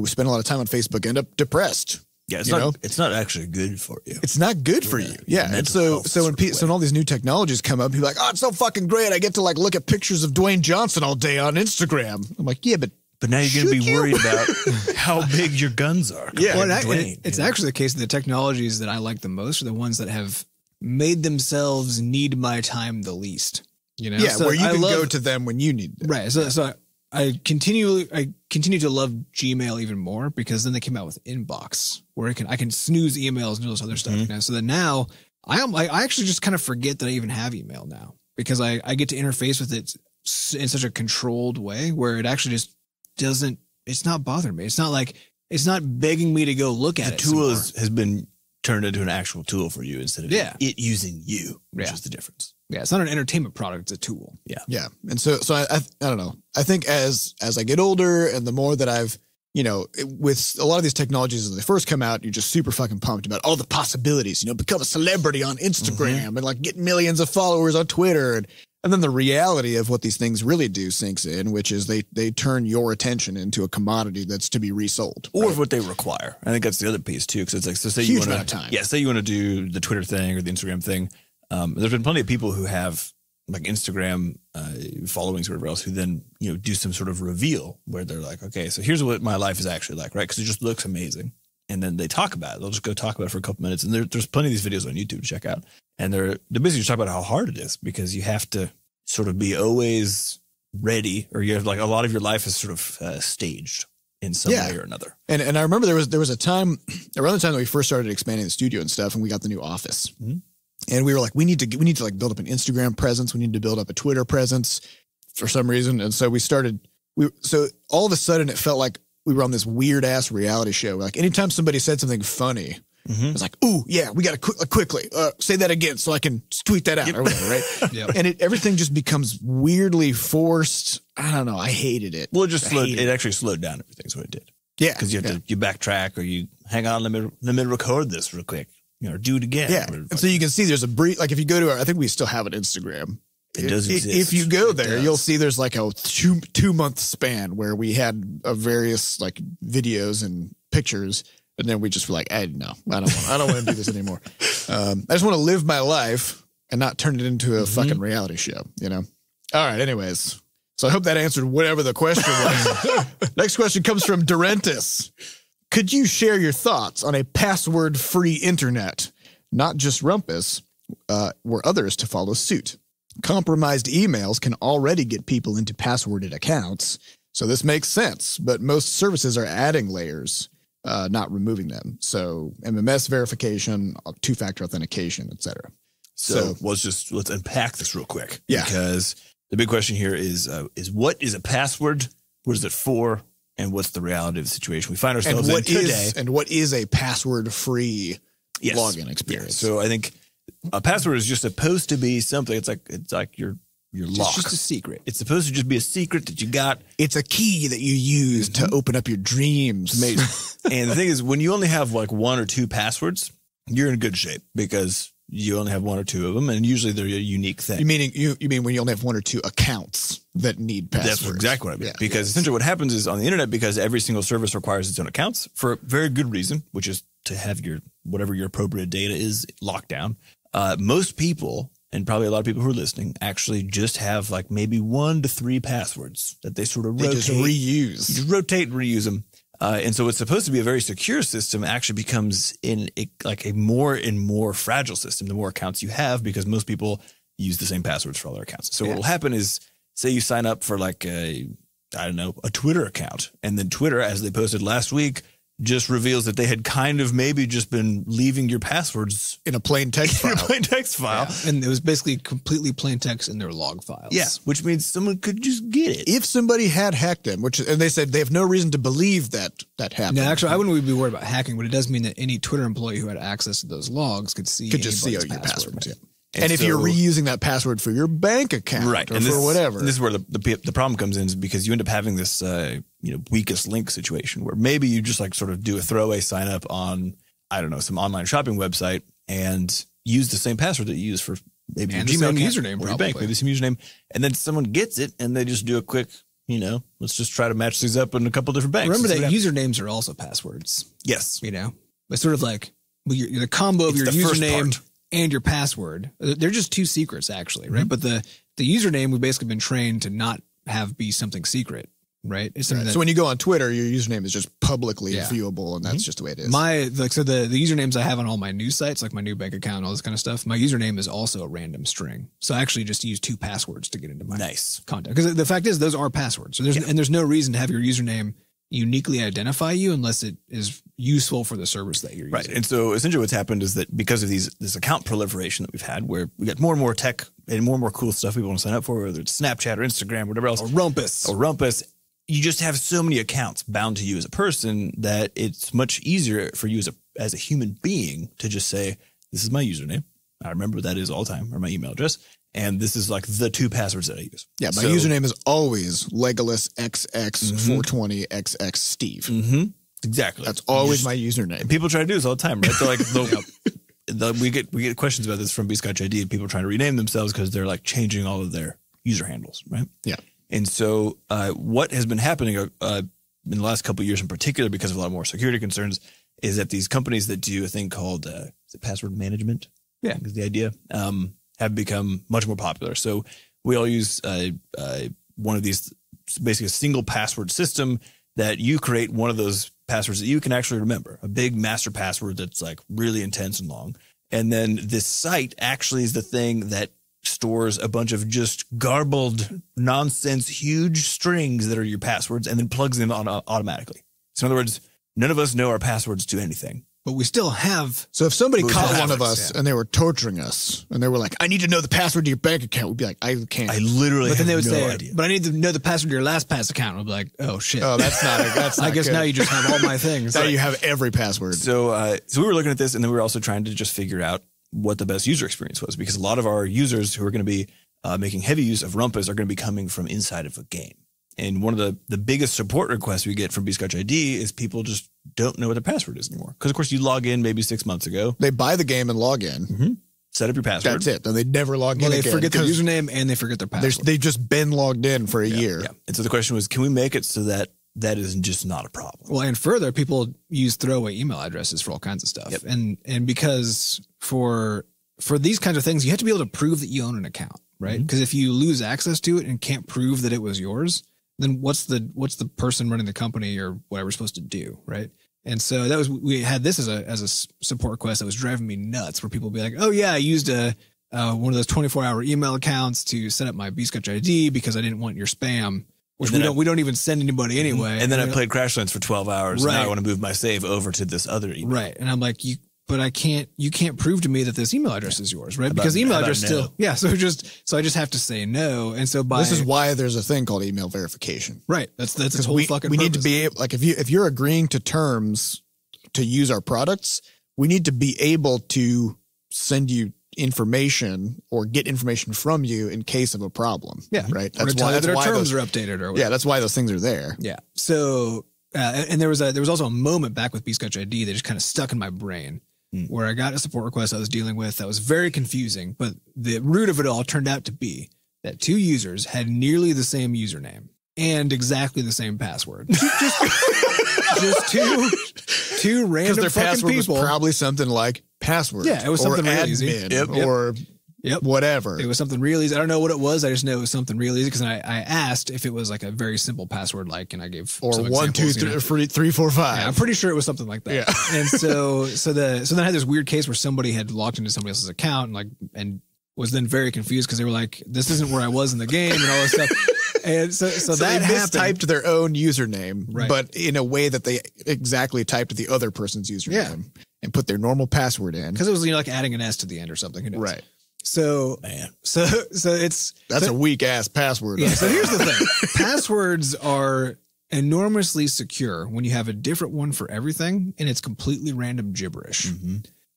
spend a lot of time on Facebook end up depressed. Yeah, it's not actually good for you. It's not good for you. Yeah. And so when all these new technologies come up, people are like, oh, it's so fucking great. I get to like look at pictures of Dwayne Johnson all day on Instagram. I'm like, yeah, but now you're going to be worried about how big your guns are. Yeah. Well, it's actually the case that the technologies that I like the most are the ones that have made themselves need my time the least. You know? Yeah, so where you can go to them when you need them. Right. So I continue to love Gmail even more because then they came out with Inbox where I can snooze emails and do this other stuff. You know? So then now I actually just kind of forget that I even have email now because I get to interface with it in such a controlled way where it actually just doesn't. It's not bothering me. It's not begging me to go look at it. The tool has been turned into an actual tool for you instead of it using you, which is the difference. Yeah, it's not an entertainment product; it's a tool. Yeah, yeah, and so I don't know. I think as I get older, and the more that I've, you know, with a lot of these technologies as they first come out, you're just super fucking pumped about all the possibilities. You know, become a celebrity on Instagram and like get millions of followers on Twitter, and then the reality of what these things really do sinks in, which is they turn your attention into a commodity that's to be resold, or what they require. I think that's the other piece too, because it's like say you want to say you want to do the Twitter thing or the Instagram thing. There's been plenty of people who have like Instagram followings or whatever else who then, you know, do some sort of reveal where they're like, okay, so here's what my life is actually like, right? Because it just looks amazing. And then they talk about it. They'll just go talk about it for a couple minutes. And there's plenty of these videos on YouTube to check out. And they're basically just talking about how hard it is because you have to sort of be always ready, or you have like a lot of your life is sort of staged in some way or another. And I remember there was a time around the time that we first started expanding the studio and stuff, and we got the new office. And we were like, we need to like build up an Instagram presence. We need to build up a Twitter presence for some reason. And so so all of a sudden it felt like we were on this weird ass reality show. Like anytime somebody said something funny, It's like, ooh, yeah, we got to quickly say that again so I can tweet that out or whatever, right? And everything just becomes weirdly forced. I don't know. I hated it. Well, it actually slowed down everything. Is what it did. Yeah. Because you have to backtrack or you hang on, let me record this real quick. Do it again. Yeah. And so you can see there's a brief, like if you go to I think we still have an Instagram. It does exist. If you go there, you'll see there's like a 2 month span where we had various like videos and pictures. And then we just were like, no, I don't want to do this anymore. I just want to live my life and not turn it into a fucking reality show, All right. Anyways. So I hope that answered whatever the question was. Next question comes from Durentis. Could you share your thoughts on a password-free internet? Not just Rumpus, were others to follow suit. Compromised emails can already get people into passworded accounts, so this makes sense, but most services are adding layers, not removing them. So MMS verification, two-factor authentication, etc. So let's unpack this real quick. Yeah. Because the big question here is what is a password? What is it for? And what's the reality of the situation we find ourselves in today? And what is a password-free login experience? Yeah. So I think a password is just supposed to be something. It's like your lock. It's just a secret. It's supposed to just be a secret that you got. It's a key that you use to open up your dreams. Amazing. And the thing is, when you only have like 1 or 2 passwords, you're in good shape because you only have 1 or 2 of them, and usually they're a unique thing. You mean when you only have 1 or 2 accounts that need passwords? That's exactly what I mean. Yeah. Because essentially what happens is on the internet, because every single service requires its own accounts for a very good reason, which is to have whatever your appropriate data is locked down. Most people, and probably a lot of people who are listening, actually just have like maybe 1 to 3 passwords that they sort of rotate. Just reuse. You just rotate and reuse them. And so what's supposed to be a very secure system actually becomes a more and more fragile system the more accounts you have, because most people use the same passwords for all their accounts. So what will happen is, say you sign up for like a Twitter account, and then Twitter, as they posted last week, just reveals that they had kind of maybe just been leaving your passwords in a plain text file. Yeah. And it was basically completely plain text in their log files. Yeah, which means someone could just get it. If somebody had hacked them, and they said they have no reason to believe that happened. No, actually, I wouldn't be worried about hacking, but it does mean that any Twitter employee who had access to those logs could just see all your passwords. Yeah. And if you're reusing that password for your bank account, right, or for whatever, this is where the problem comes in, is because you end up having this weakest link situation where maybe you just like sort of do a throwaway sign up on some online shopping website and use the same password that you use for maybe your Gmail username, or your bank, maybe some username, and then someone gets it and they just do a quick, let's just try to match these up in a couple different banks. Remember that usernames are also passwords. Yes, it's sort of like the combo of your username and your password. They're just 2 secrets, actually, right? But the username, we've basically been trained to not be something secret, right? It's something so when you go on Twitter, your username is just publicly viewable, and that's just the way it is. So the usernames I have on all my news sites, like my new bank account, all this kind of stuff, my username is also a random string. So I actually just use 2 passwords to get into my content. Because the fact is, those are passwords. So there's no reason to have your username uniquely identify you unless it is useful for the service that you're using. Right. And so essentially what's happened is that because of this account proliferation that we've had, where we got more and more tech and more cool stuff people want to sign up for, whether it's Snapchat or Instagram or whatever else. Or Rumpus. You just have so many accounts bound to you as a person that it's much easier for you as a human being to just say, this is my username. I remember what that is all the time, or my email address. And this is like the 2 passwords that I use. Yeah, my username is always Legolas XX420 XX Steve. Mm-hmm. Exactly. That's always my username. And people try to do this all the time, right? They're like, we get questions about this from Butterscotch ID, and people trying to rename themselves because they're like changing all of their user handles, right? Yeah. And so what has been happening in the last couple of years in particular, because of a lot more security concerns, is that these companies that do a thing called is it password management? Yeah. Is the idea. Have become much more popular. So we all use one of these, basically a single password system that you create one of those passwords that you can actually remember, a big master password that's like really intense and long. And then this site actually is the thing that stores a bunch of just garbled nonsense, huge strings that are your passwords, and then plugs them on automatically. So in other words, none of us know our passwords to anything. but we still have. So if somebody caught one of Alex, us and they were torturing us and they were like, I need to know the password to your bank account, we'd be like, I can't. I literally But then they would no say, idea. but I need to know the password to your LastPass account. I'd be like, oh shit. Oh, that's not I guess good. now you just have all my things. Now you have every password. So we were looking at this, and then we were also trying to just figure out what the best user experience was, because a lot of our users who are going to be making heavy use of Rumpus are going to be coming from inside of a game. And one of the biggest support requests we get from Butterscotch ID is people just don't know what their password is anymore. Because, of course, you log in maybe 6 months ago. They buy the game and log in. Set up your password. That's it. And they never log in They again. forget their username and they forget their password. They've just been logged in for a year. Yeah. And so the question was, can we make it so that that is just not a problem? Well, and further, people use throwaway email addresses for all kinds of stuff. Yep. And because for these kinds of things, you have to be able to prove that you own an account, right? Because if you lose access to it and can't prove that it was yours, then what's the person running the company or whatever supposed to do, right? And so we had this as a support request that was driving me nuts, where people would be like, oh yeah, I used one of those 24-hour email accounts to set up my Butterscotch ID because I didn't want your spam, which we don't even send anybody anyway. And then I played Crashlands for 12 hours. Right. And now I want to move my save over to this other email. Right. And I'm like, you can't prove to me that this email address is yours, right? Because email address still, yeah. So I just have to say no. And so This is why there's a thing called email verification. right. That's its whole fucking we need to purpose. be able, like, if you're agreeing to terms to use our products, we need to be able to send you information or get information from you in case of a problem. Yeah. Right. Or to tell you that our terms are updated or whatever. Yeah. That's why those things are there. Yeah. So, and there was also a moment back with Butterscotch ID that just kind of stuck in my brain where I got a support request I was dealing with that was very confusing, but the root of it all turned out to be that two users had nearly the same username and exactly the same password. just two random Because their fucking password people. was probably something like password. Yeah, it was something or real easy. admin or whatever. It was something real easy. I don't know what it was. I just know it was something real eazy because I asked if it was like a very simple password, and I gave or some 1, 2, examples, 3, 4, 5. Yeah, I'm pretty sure it was something like that. Yeah. And so then I had this weird case where somebody had logged into somebody else's account and was then very confused because they were like, this isn't where I was in the game and all this stuff. And so that they happened. mistyped their own username, Right. but in a way that they exactly typed the other person's username and put their normal password in. Because it was like adding an S to the end or something. Who knows? Right. So, Man. so it's That's a weak ass password. yeah. So here's the thing: passwords are enormously secure when you have a different one for everything, and it's completely random gibberish.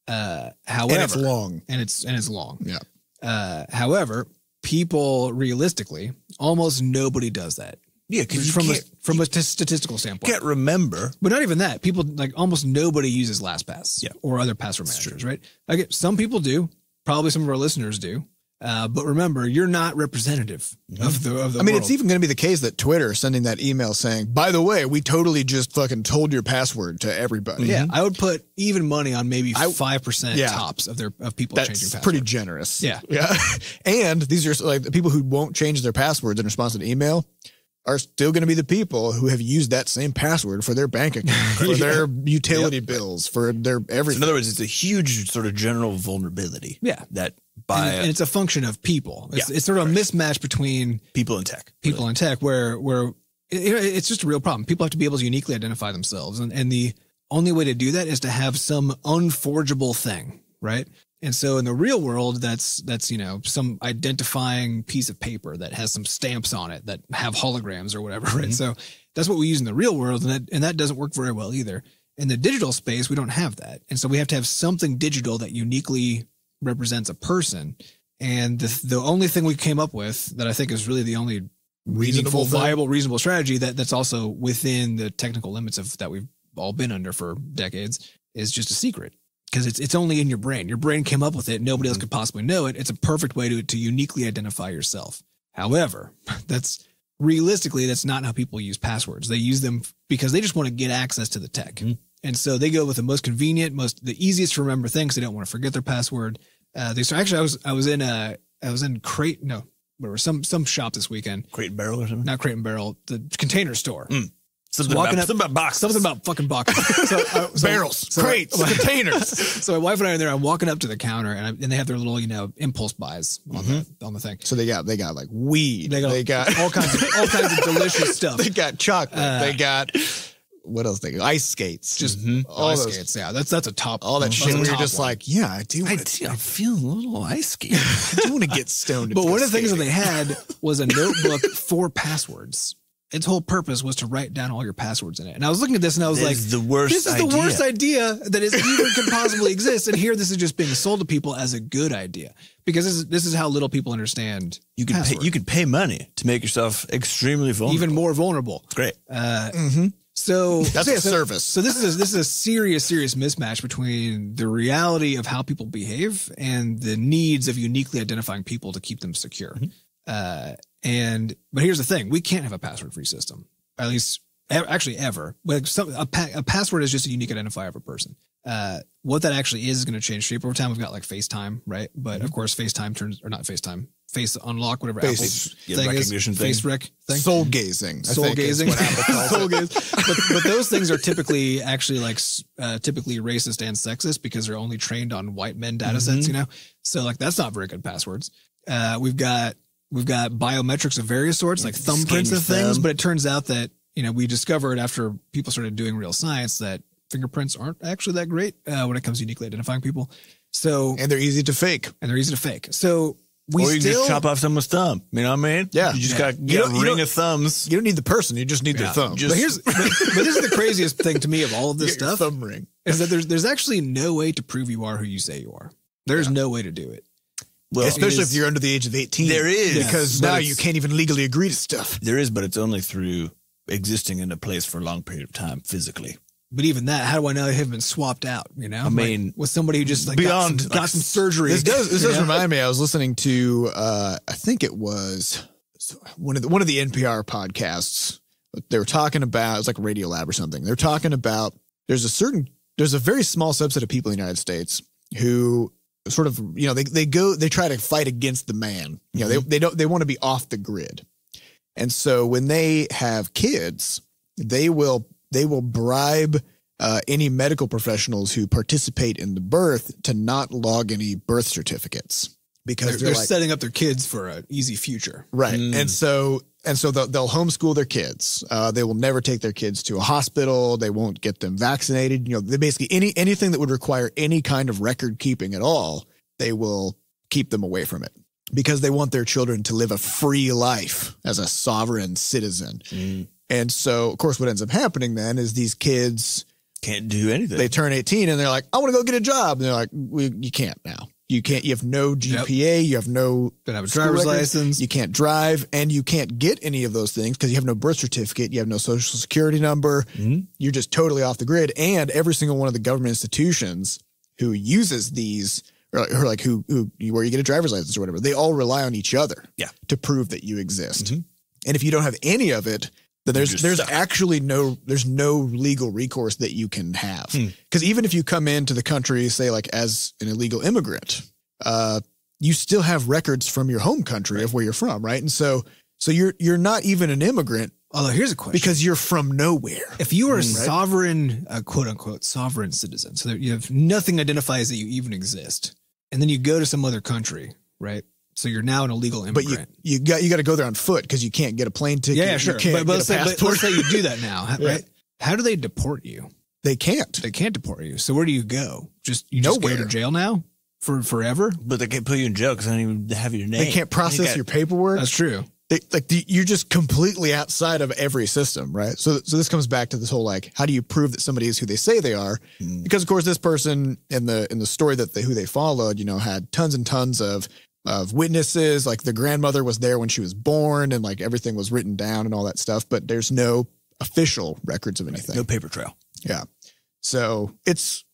However, And it's long. and it's long. Yeah. However, people realistically, almost nobody does that. Yeah, because From a statistical standpoint. can't remember. But not even that. People like almost nobody uses LastPass Yeah. or other password managers, right? Like some people do. Probably some of our listeners do. But remember, you're not representative of the I mean, it's even going to be the case that Twitter sending that email saying, by the way, we totally just fucking told your password to everybody. Yeah, I would put even money on maybe 5% tops of people changing That's passwords. pretty generous. Yeah. Yeah. And these are like the people who won't change their passwords in response to the email are still going to be the people who have used that same password for their bank account, for their utility bills, for their everything. So in other words, it's a huge sort of general vulnerability. Yeah. That and it's a function of people. It's sort of a mismatch between people in tech. people in tech where it's just a real problem. People have to be able to uniquely identify themselves. And the only way to do that is to have some unforgeable thing, right? And so in the real world, that's some identifying piece of paper that has some stamps on it that have holograms or whatever, right? So that's what we use in the real world, and that doesn't work very well either. In the digital space, we don't have that. And so we have to have something digital that uniquely represents a person. And the only thing we came up with that I think is really the only meaningful, viable, reasonable strategy that's also within the technical limits of that we've all been under for decades is just a secret. Because it's only in your brain. Your brain came up with it. Nobody else could possibly know it. It's a perfect way to uniquely identify yourself. However, that's not how people use passwords. They use them because they just want to get access to the tech. And so they go with the most convenient, the easiest to remember thing because they don't want to forget their password. I was in some shop this weekend. Crate and Barrel or something? Not Crate and Barrel, the Container Store. Something about boxes. Something about fucking boxes. Barrels, crates, containers. So my wife and I are there. I'm walking up to the counter, and they have their little, impulse buys on the thing. So they got like weed. They got all kinds of delicious stuff. They got chocolate. They got what else? Ice skates. Just all ice those, skates. Yeah, that's a top. all that that's shit. a Where you're top just one. like, yeah, I feel a little ice skate. I do want to get stoned. But one of the things that they had was a notebook for passwords. Its whole purpose was to write down all your passwords in it. And I was looking at this and I was like, this is the worst idea that is even could possibly exist. And here this is just being sold to people as a good idea because this is how little people understand. You can pay money to make yourself extremely vulnerable. Even more vulnerable. It's great. So that's a service. So this is a serious mismatch between the reality of how people behave and the needs of uniquely identifying people to keep them secure. But here's the thing: we can't have a password-free system, at least actually ever. But a password is just a unique identifier of a person. What that actually is going to change shape over time. We've got like FaceTime, right? But of course, FaceTime not FaceTime. Face unlock, whatever Apple's thing recognition is, thing. face rec thing, soul gazing, soul gazing. But those things are typically actually typically racist and sexist because they're only trained on white men data sets, you know. So like that's not very good passwords. We've got biometrics of various sorts, like thumbprints of things. But it turns out that we discovered after people started doing real science that fingerprints aren't actually that great when it comes to uniquely identifying people. So and they're easy to fake. So. Or you can just chop off someone's thumb. You know what I mean? Yeah. You just got a ring of thumbs. You don't need the person. You just need their thumb. But this is the craziest thing to me of all of this stuff. Thumb ring. Is that there's actually no way to prove you are who you say you are. There's no way to do it. Well, especially if you're under the age of 18. There is. Because now you can't even legally agree to stuff. There is, but it's only through existing in a place for a long period of time physically. But even that, how do I know they haven't been swapped out? I mean, with somebody who just got some surgery. This does remind me. I was listening to I think it was one of the NPR podcasts. They were talking about, it was like a Radio Lab or something. They're talking about there's a very small subset of people in the United States who sort of they try to fight against the man. They want to be off the grid, and so when they have kids, they will bribe any medical professionals who participate in the birth to not log any birth certificates because they're setting up their kids for an easy future. Right. And so they'll homeschool their kids. They will never take their kids to a hospital. They won't get them vaccinated. They basically anything that would require any kind of record keeping at all, they will keep them away from it because they want their children to live a free life as a sovereign citizen. And so, of course, what ends up happening then is these kids can't do anything. They turn 18 and they're like, I want to go get a job. And they're like, you can't now. You can't. You have no GPA. You have no don't have a driver's license. You can't drive, and you can't get any of those things because you have no birth certificate. You have no social security number. You're just totally off the grid. And every single one of the government institutions who uses these, or like who where you get a driver's license or whatever, they all rely on each other to prove that you exist. And if you don't have any of it, then there's actually no legal recourse that you can have. Because even if you come into the country, say like as an illegal immigrant, you still have records from your home country of where you're from, right? And so you're not even an immigrant. Although here's a question. Because you're from nowhere. If you are a sovereign, quote unquote, sovereign citizen, so that you have nothing identifies that you even exist, and then you go to some other country, right? So you're now an illegal immigrant. But you got to go there on foot because you can't get a plane ticket. Yeah, sure. But let's say you do that now, right? How do they deport you? They can't. They can't deport you. So where do you go? Just go to jail now for forever? But they can't put you in jail because they don't even have your name. They can't process your paperwork. That's true. You're just completely outside of every system, right? So this comes back to this whole like, how do you prove that somebody is who they say they are? Because of course, this person in the story who they followed, had tons and tons of witnesses. Like the grandmother was there when she was born, and like everything was written down and all that stuff. But there's no official records of anything. No paper trail. Yeah. So it's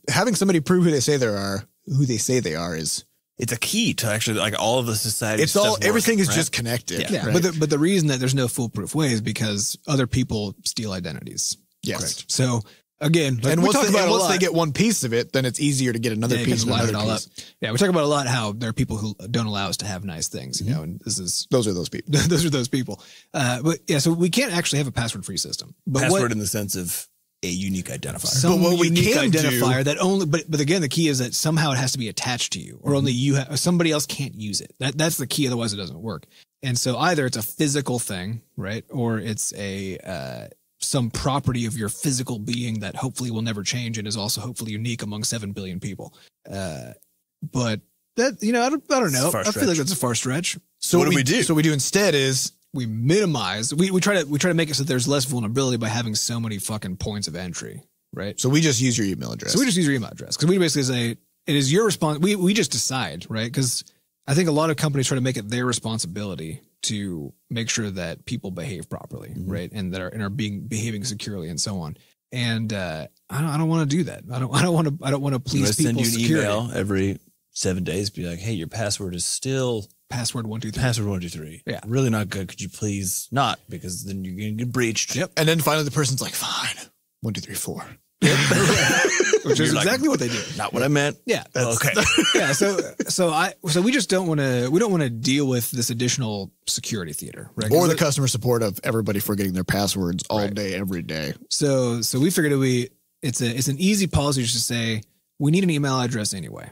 having somebody prove who they say they are is. It's a key to actually like all of the society. It's all everything is just connected. Yeah. Right? But the reason that there's no foolproof way is because other people steal identities. Yes. Correct. So again, and once they get one piece of it, then it's easier to get another piece. Yeah, we talk about a lot how there are people who don't allow us to have nice things, and those are those people. Those are those people. But yeah, so we can't actually have a password-free system. But password in the sense of a unique identifier. Some unique identifier that only, but again, the key is that somehow it has to be attached to you, or only you have. Somebody else can't use it. That's the key. Otherwise, it doesn't work. And so either it's a physical thing, right, or it's a some property of your physical being that hopefully will never change and is also hopefully unique among 7 billion people. But that, you know, I don't know. I feel like that's a far stretch. So what do we do? So what we do instead is we minimize. We try to make it so there's less vulnerability by having so many fucking points of entry, right? So we just use your email address. So we just use your email address because we basically say it is your response. We just decide, right? Because I think a lot of companies try to make it their responsibility to make sure that people behave properly, right, and that are behaving securely and so on. And I don't want to do that. I don't want to please people's security. security. Send you an email every 7 days. Be like, hey, your password is still password 123. Password 123. Yeah, really not good. Could you please not? Because then you're gonna get breached. Yep. And then finally the person's like, fine, 1, 2, 3, 4. Which is exactly what they do. Not what I meant. Yeah. Okay. Yeah. So we just don't want to deal with this additional security theater, right? Or the customer support of everybody forgetting their passwords all day, every day. So we figured it's an easy policy just to say we need an email address anyway.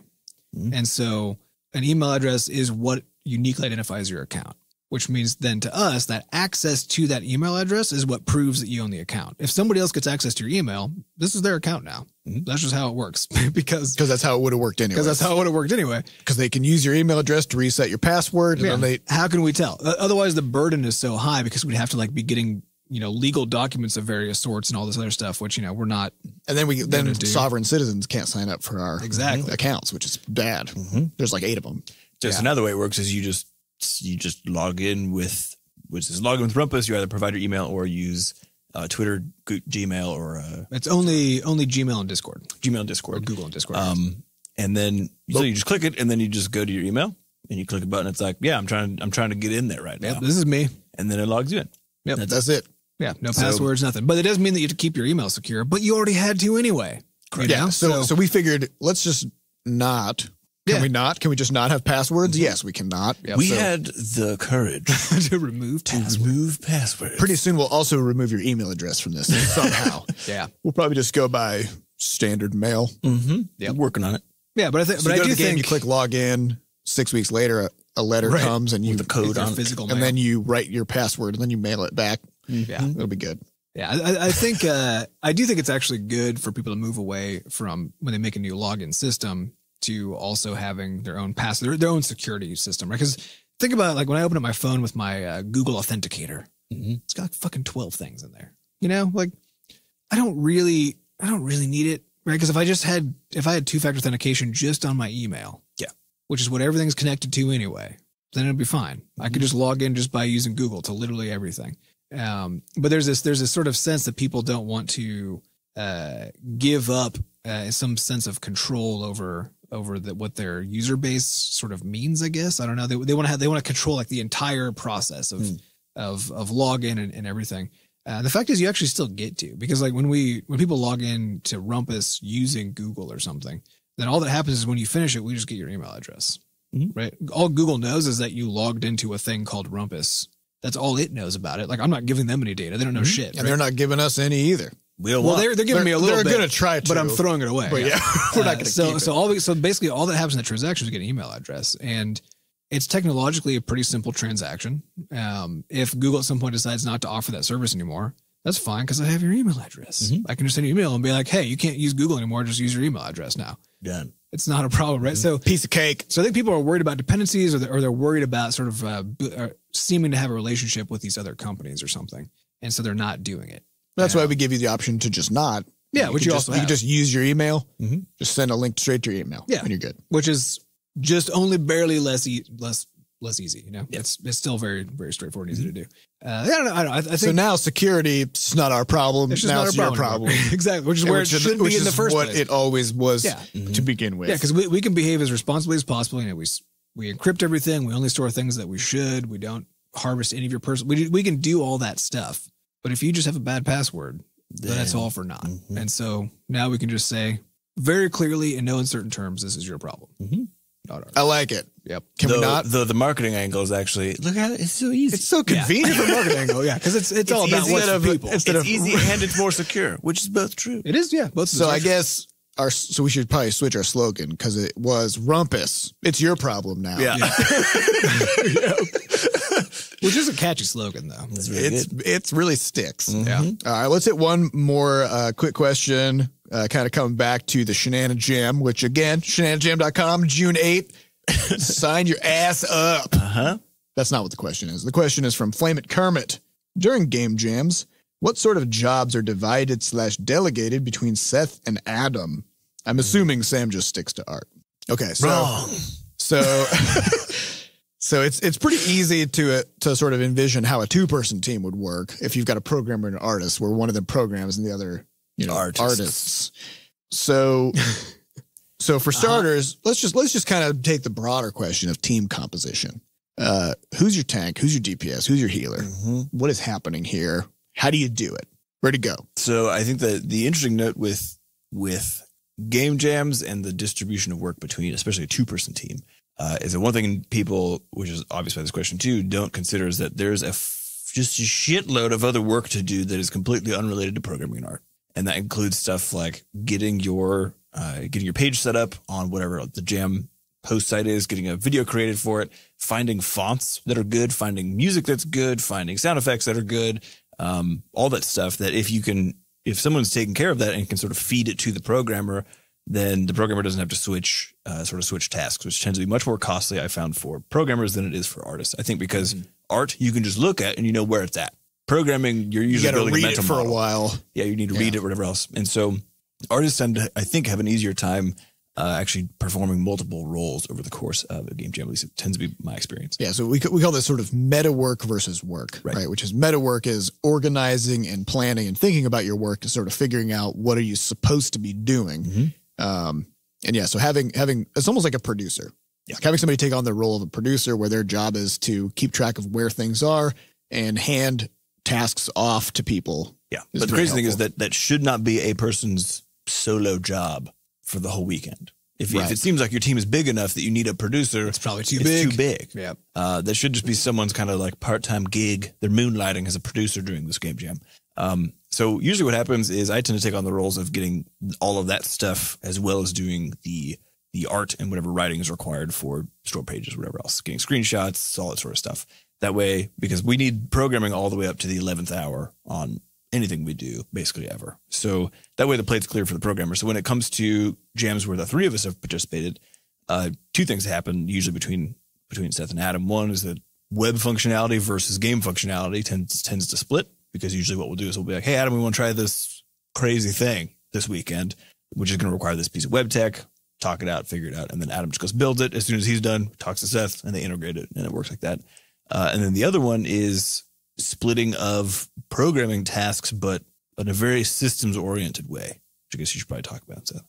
And so an email address is what uniquely identifies your account, which means then to us that access to that email address is what proves that you own the account. If somebody else gets access to your email, this is their account now. That's just how it works because that's how it would have worked anyway. Because they can use your email address to reset your password. And then how can we tell? Otherwise, the burden is so high because we'd have to like be getting, you know, legal documents of various sorts and all this other stuff, which, you know, we're not. And then sovereign citizens can't sign up for our accounts, which is bad. There's like 8 of them. Just another way it works is you just log in with Rumpus. You either provide your email or use Twitter, Gmail, or it's only Gmail and Discord. Gmail and Discord. Or Google and Discord. And then so you just click it, and then you just go to your email and you click a button. It's like, yeah, I'm trying to get in there right now. This is me. And then it logs you in. Yep. That's it. Yeah. No passwords, nothing. But it doesn't mean that you have to keep your email secure, but you already had to anyway. Correct. Yeah. So we figured let's just not. Can we not? Can we just not have passwords? Yes, we cannot. Yep. We had the courage to remove passwords. Pretty soon we'll also remove your email address from this somehow. Yeah. We'll probably just go by standard mail. Yeah, working on it. Yeah, but I do think you click log in. 6 weeks later, a letter comes and you with the code on physical and mail. then you write your password and then you mail it back. Yeah, it'll be good. Yeah, I think I do think it's actually good for people to move away from when they make a new login system to also having their own their own security system, right? Because think about it, like when I open up my phone with my Google Authenticator, it's got like fucking 12 things in there. You know, like I don't really need it, right? Because if I had 2-factor authentication just on my email, which is what everything's connected to anyway, then it'd be fine. I could just log in just by using Google to literally everything. But there's this sort of sense that people don't want to give up some sense of control over what their user base sort of means, I guess. I don't know. They want to control like the entire process of login and everything. The fact is you actually still get to, because like when people log in to Rumpus using Google or something, then all that happens is when you finish it, we just get your email address, right? All Google knows is that you logged into a thing called Rumpus. That's all it knows about it. Like I'm not giving them any data. They don't know shit. And they're not giving us any either. Well, they're giving me a little bit. They're going to try to. But I'm throwing it away. But yeah, we're not going to keep it. So basically all that happens in the transaction is get an email address. And it's technologically a pretty simple transaction. If Google at some point decides not to offer that service anymore, that's fine because I have your email address. I can just send you an email and be like, hey, you can't use Google anymore. Just use your email address now. Done. It's not a problem, right? So piece of cake. So I think people are worried about dependencies or they're worried about sort of seeming to have a relationship with these other companies or something. And so they're not doing it. That's why we give you the option to just not. Yeah, which you also have. You can just use your email. Just send a link straight to your email. Yeah, and you're good. Which is just only barely less easy. You know, it's still very, very straightforward and easy to do. I don't know. I think so. Now security is not our problem. It's just now not it's our your problem. Exactly, which is where it should be in the first place. What it always was to begin with. Yeah, because we can behave as responsibly as possible. You know, we encrypt everything. We only store things that we should. We don't harvest any of your personal. We can do all that stuff. But if you just have a bad password, then it's all for naught. And so now we can just say very clearly in no uncertain terms, this is your problem. Not ours. I like it. Yep. Can we not? The marketing angle is actually, look at it. It's so easy. It's so convenient for marketing angle. Yeah. Because it's all about what's for people. It's easy and it's more secure, which is both true. It is. Yeah. Both. So I guess so we should probably switch our slogan because it was Rumpus. It's your problem now. Yeah. Which is a catchy slogan, though. It's really sticks. Yeah. All right, let's hit one more quick question, kind of coming back to the ShenaniJam, which again, ShenaniJam.com, June 8th. Sign your ass up. That's not what the question is. The question is from FlameItKermit. During game jams, what sort of jobs are divided / delegated between Seth and Adam? I'm assuming Sam just sticks to art. Okay, so it's pretty easy to sort of envision how a 2-person team would work if you've got a programmer and an artist, where one of them programs and the other, artists. So for starters, let's just kind of take the broader question of team composition. Who's your tank? Who's your DPS? Who's your healer? What is happening here? How do you do it? Where to go? So I think that the interesting note with game jams and the distribution of work between, especially a 2-person team, is that one thing people, which is obvious by this question too, don't consider is that there's just a shitload of other work to do that is completely unrelated to programming and art. And that includes stuff like getting your page set up on whatever the jam host site is, getting a video created for it, finding fonts that are good, finding music that's good, finding sound effects that are good, all that stuff that if someone's taking care of that and can sort of feed it to the programmer, then the programmer doesn't have to switch tasks, which tends to be much more costly, I found, for programmers than it is for artists. I think because art, you can just look at and you know where it's at. Programming, you're usually building a mental model. You got to read it for a while. Yeah, you need to read it, whatever else. And so artists tend to, I think, have an easier time actually performing multiple roles over the course of a game jam. At least it tends to be my experience. Yeah, so we call this sort of meta work versus work, right? Which is meta work is organizing and planning and thinking about your work to sort of figuring out what are you supposed to be doing. And yeah, so having it's almost like a producer. Yeah. Like having somebody take on the role of a producer where their job is to keep track of where things are and hand tasks off to people. Yeah. But the crazy thing is that should not be a person's solo job for the whole weekend. If it seems like your team is big enough that you need a producer, it's probably too big. Yeah. That should just be someone's kind of like part-time gig. They're moonlighting as a producer during this game jam. So usually what happens is I tend to take on the roles of getting all of that stuff as well as doing the art and whatever writing is required for store pages, whatever else, getting screenshots, all that sort of stuff. That way, because we need programming all the way up to the 11th hour on anything we do, basically ever. So that way the plate's clear for the programmer. So when it comes to jams where the 3 of us have participated, 2 things happen usually between Seth and Adam. One is that web functionality versus game functionality tends to split, because usually what we'll do is we'll be like, hey, Adam, we want to try this crazy thing this weekend, which is going to require this piece of web tech, talk it out, figure it out. And then Adam just goes, builds it. As soon as he's done, talks to Seth, and they integrate it, and it works like that. And then the other one is splitting of programming tasks, but in a very systems oriented way, which I guess you should probably talk about, Seth.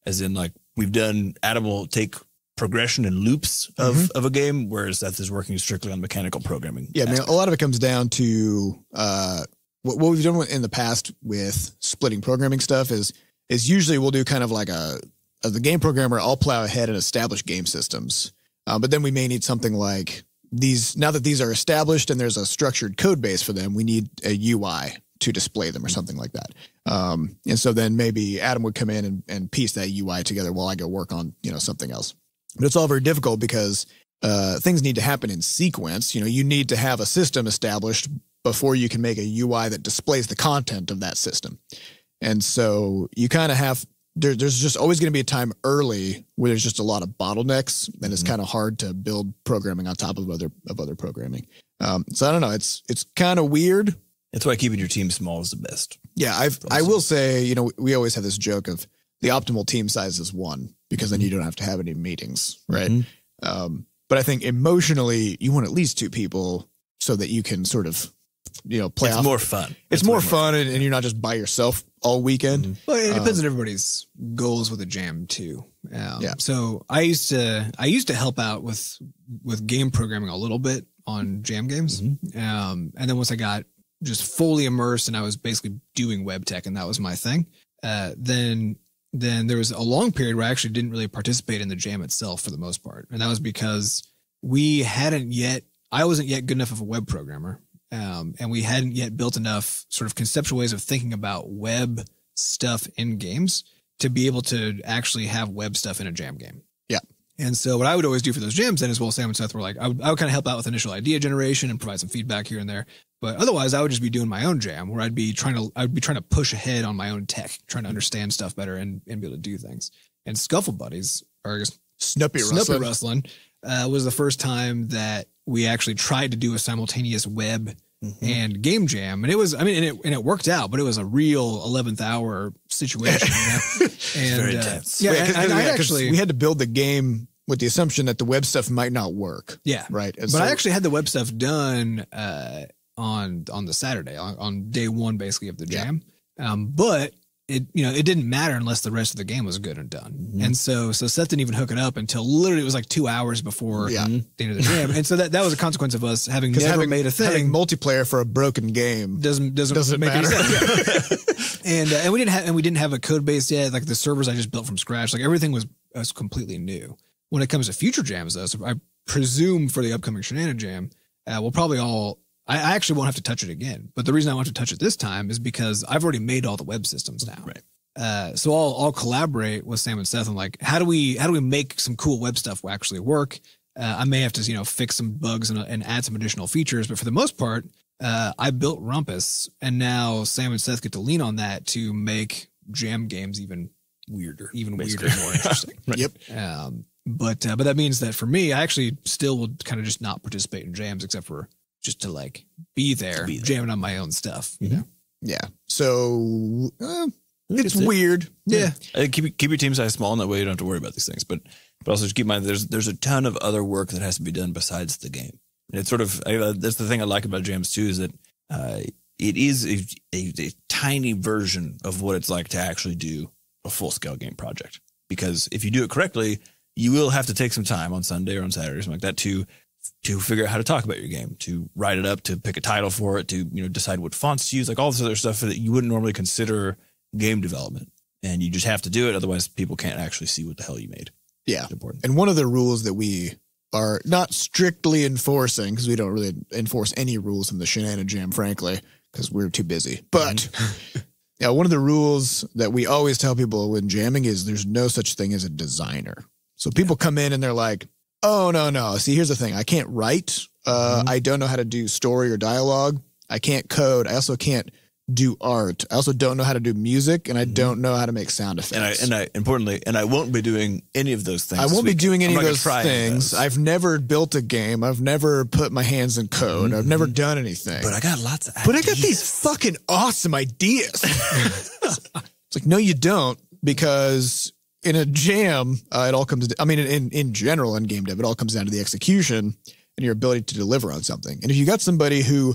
As in, like, we've done, Adam will take progression and loops of a game, whereas Seth is working strictly on mechanical programming. Yeah, I mean, a lot of it comes down to what we've done in the past with splitting programming stuff is usually we'll do kind of like as the game programmer, I'll plow ahead and establish game systems. But then we may need something like these, now that these are established and there's a structured code base for them, we need a UI to display them or something like that. And so then maybe Adam would come in and piece that UI together while I go work on, something else. But it's all very difficult because things need to happen in sequence. You need to have a system established before you can make a UI that displays the content of that system. And so you kind of have, there's just always going to be a time early where there's just a lot of bottlenecks, and it's kind of hard to build programming on top of other programming. So I don't know. It's kind of weird. That's why keeping your team small is the best. Yeah, I will say, we always have this joke of the optimal team size is 1, because then you don't have to have any meetings, right? But I think emotionally, you want at least 2 people so that you can sort of, play off. It's more fun. It's more fun, and you're not just by yourself all weekend. Well, it depends on everybody's goals with a jam too. Yeah. So I used to help out with game programming a little bit on jam games. And then once I got just fully immersed and I was basically doing web tech and that was my thing, then there was a long period where I actually didn't really participate in the jam itself for the most part. And that was because I wasn't yet good enough of a web programmer. And we hadn't yet built enough sort of conceptual ways of thinking about web stuff in games to be able to actually have web stuff in a jam game. Yeah. And so what I would always do for those jams then, as well, Sam and Seth were like, I would kind of help out with initial idea generation and provide some feedback here and there. But otherwise, I would just be doing my own jam where I'd be trying to push ahead on my own tech, trying to understand stuff better and be able to do things. And Scuffle Buddies, or Snuppy Rustling, was the first time that we actually tried to do a simultaneous web and game jam. And it was, it worked out, but it was a real 11th hour situation. And, very intense. Yeah. We had to build the game with the assumption that the web stuff might not work. Yeah. Right. And but I actually had the web stuff done, on the Saturday on day one, basically of the jam. But it didn't matter unless the rest of the game was good and done. And so Seth didn't even hook it up until literally it was like 2 hours before the end of the jam. And so that was a consequence of us having never made a thing. Having multiplayer for a broken game doesn't make matter. any sense. And we didn't have a code base yet. Like the servers I just built from scratch, like everything was completely new. When it comes to future jams though, so I presume for the upcoming ShenaniJam, we'll probably I actually won't have to touch it again. But the reason I want to touch it this time is because I've already made all the web systems now. Right. So I'll collaborate with Sam and Seth on like, how do we make some cool web stuff actually work? I may have to, fix some bugs and add some additional features, but for the most part, I built Rumpus, and now Sam and Seth get to lean on that to make jam games even weirder, more interesting. Yep. But that means that for me, I actually still will kind of just not participate in jams except for just to like be there. Jamming on my own stuff, you know? Yeah. So it's weird. Yeah. Keep your team size small, and that way you don't have to worry about these things. But also just keep in mind there's a ton of other work that has to be done besides the game. And it's sort of that's the thing I like about jams too, is that it is a tiny version of what it's like to actually do a full scale game project. Because if you do it correctly, you will have to take some time on Sunday or on Saturday or something like that to figure out how to talk about your game, to write it up, to pick a title for it, to decide what fonts to use, like all this other stuff that you wouldn't normally consider game development. And you just have to do it, otherwise people can't actually see what the hell you made. Yeah. It's important. And one of the rules that we are not strictly enforcing, because we don't really enforce any rules in the ShenaniJam, frankly, because we're too busy. But one of the rules that we always tell people when jamming is there's no such thing as a designer. So people come in and they're like, oh, no. See, here's the thing. I can't write. I don't know how to do story or dialogue. I can't code. I also can't do art. I also don't know how to do music, and I don't know how to make sound effects. And I won't be doing any of those things. I won't be doing any of those things. I've never built a game. I've never put my hands in code. I've never done anything. But I got lots of ideas. But I got these fucking awesome ideas. It's like, no, you don't, because in a jam, it all comes, in general, in game dev, it all comes down to the execution and your ability to deliver on something. And if you got somebody who,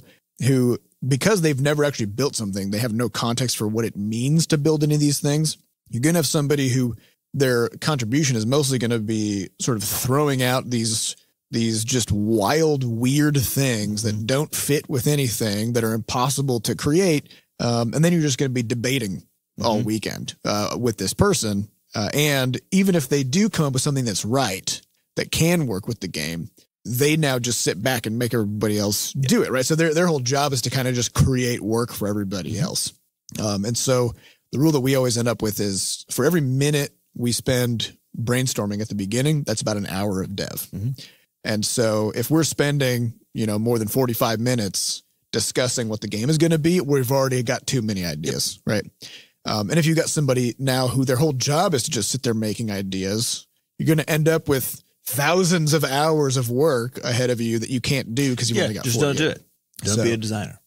because they've never actually built something, they have no context for what it means to build any of these things, you're going to have somebody who their contribution is mostly going to be sort of throwing out these just wild, weird things that don't fit with anything, that are impossible to create. And then you're just going to be debating all weekend with this person. And even if they do come up with something that's right, that can work with the game, they now just sit back and make everybody else do it, right? So their whole job is to kind of just create work for everybody else. And so the rule that we always end up with is for every minute we spend brainstorming at the beginning, that's about an hour of dev. And so if we're spending, more than 45 minutes discussing what the game is going to be, we've already got too many ideas, right? And if you've got somebody now who their whole job is to just sit there making ideas, you're going to end up with thousands of hours of work ahead of you that you can't do because you've only got 40. Just don't do it. Don't be a designer.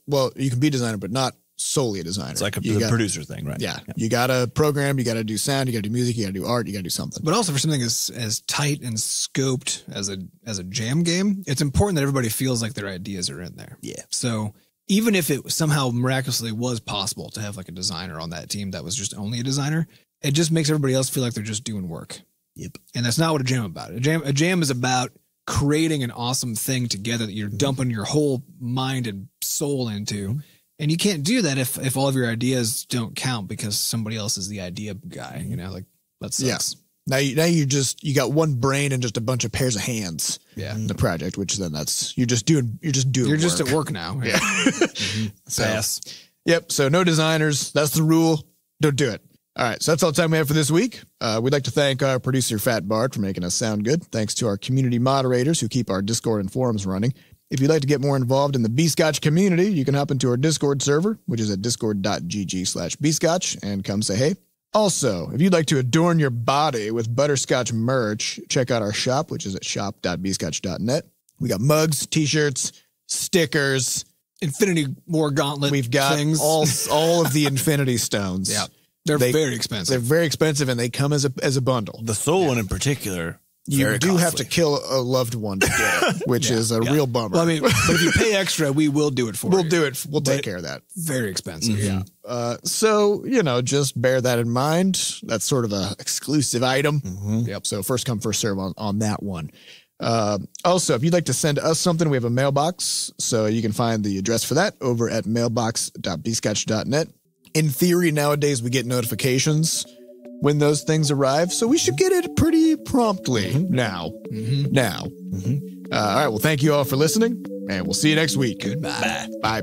Well, you can be a designer, but not solely a designer. It's like the producer thing, right? Yeah. You got to program, you got to do sound, you got to do music, you got to do art, you got to do something. But also for something as tight and scoped as a jam game, it's important that everybody feels like their ideas are in there. Yeah. So even if it somehow miraculously was possible to have like a designer on that team that was just only a designer, it just makes everybody else feel like they're just doing work. Yep. And that's not what a jam is about. A jam is about creating an awesome thing together that you're dumping your whole mind and soul into. And you can't do that if all of your ideas don't count because somebody else is the idea guy, that sucks. Yeah. Now you got one brain and just a bunch of pairs of hands in the project, which then you're just at work now. Yeah. So, yep. So no designers. That's the rule. Don't do it. All right, so that's all the time we have for this week. We'd like to thank our producer, Fat Bart, for making us sound good. Thanks to our community moderators who keep our Discord and forums running. If you'd like to get more involved in the Bscotch community, you can hop into our Discord server, which is at discord.gg/Bscotch, and come say hey. Also, if you'd like to adorn your body with Butterscotch merch, check out our shop, which is at shop.bscotch.net. We got mugs, t-shirts, stickers, Infinity War Gauntlet. We've got things. all of the Infinity Stones. Yeah, they're very expensive. They're very expensive, and they come as a bundle. The soul one in particular. You do have to kill a loved one to get it, which is a real bummer. Well, I mean, but if you pay extra, we will do it for you. We'll do it. We'll take care of that. Very expensive. Yeah. So, just bear that in mind. That's sort of a exclusive item. Yep. So first come, first serve on that one. Also, if you'd like to send us something, we have a mailbox. So you can find the address for that over at mailbox.bscotch.net. In theory, nowadays we get notifications when those things arrive, so we should get it pretty promptly now. All right, well, thank you all for listening, and we'll see you next week. Goodbye. Bye.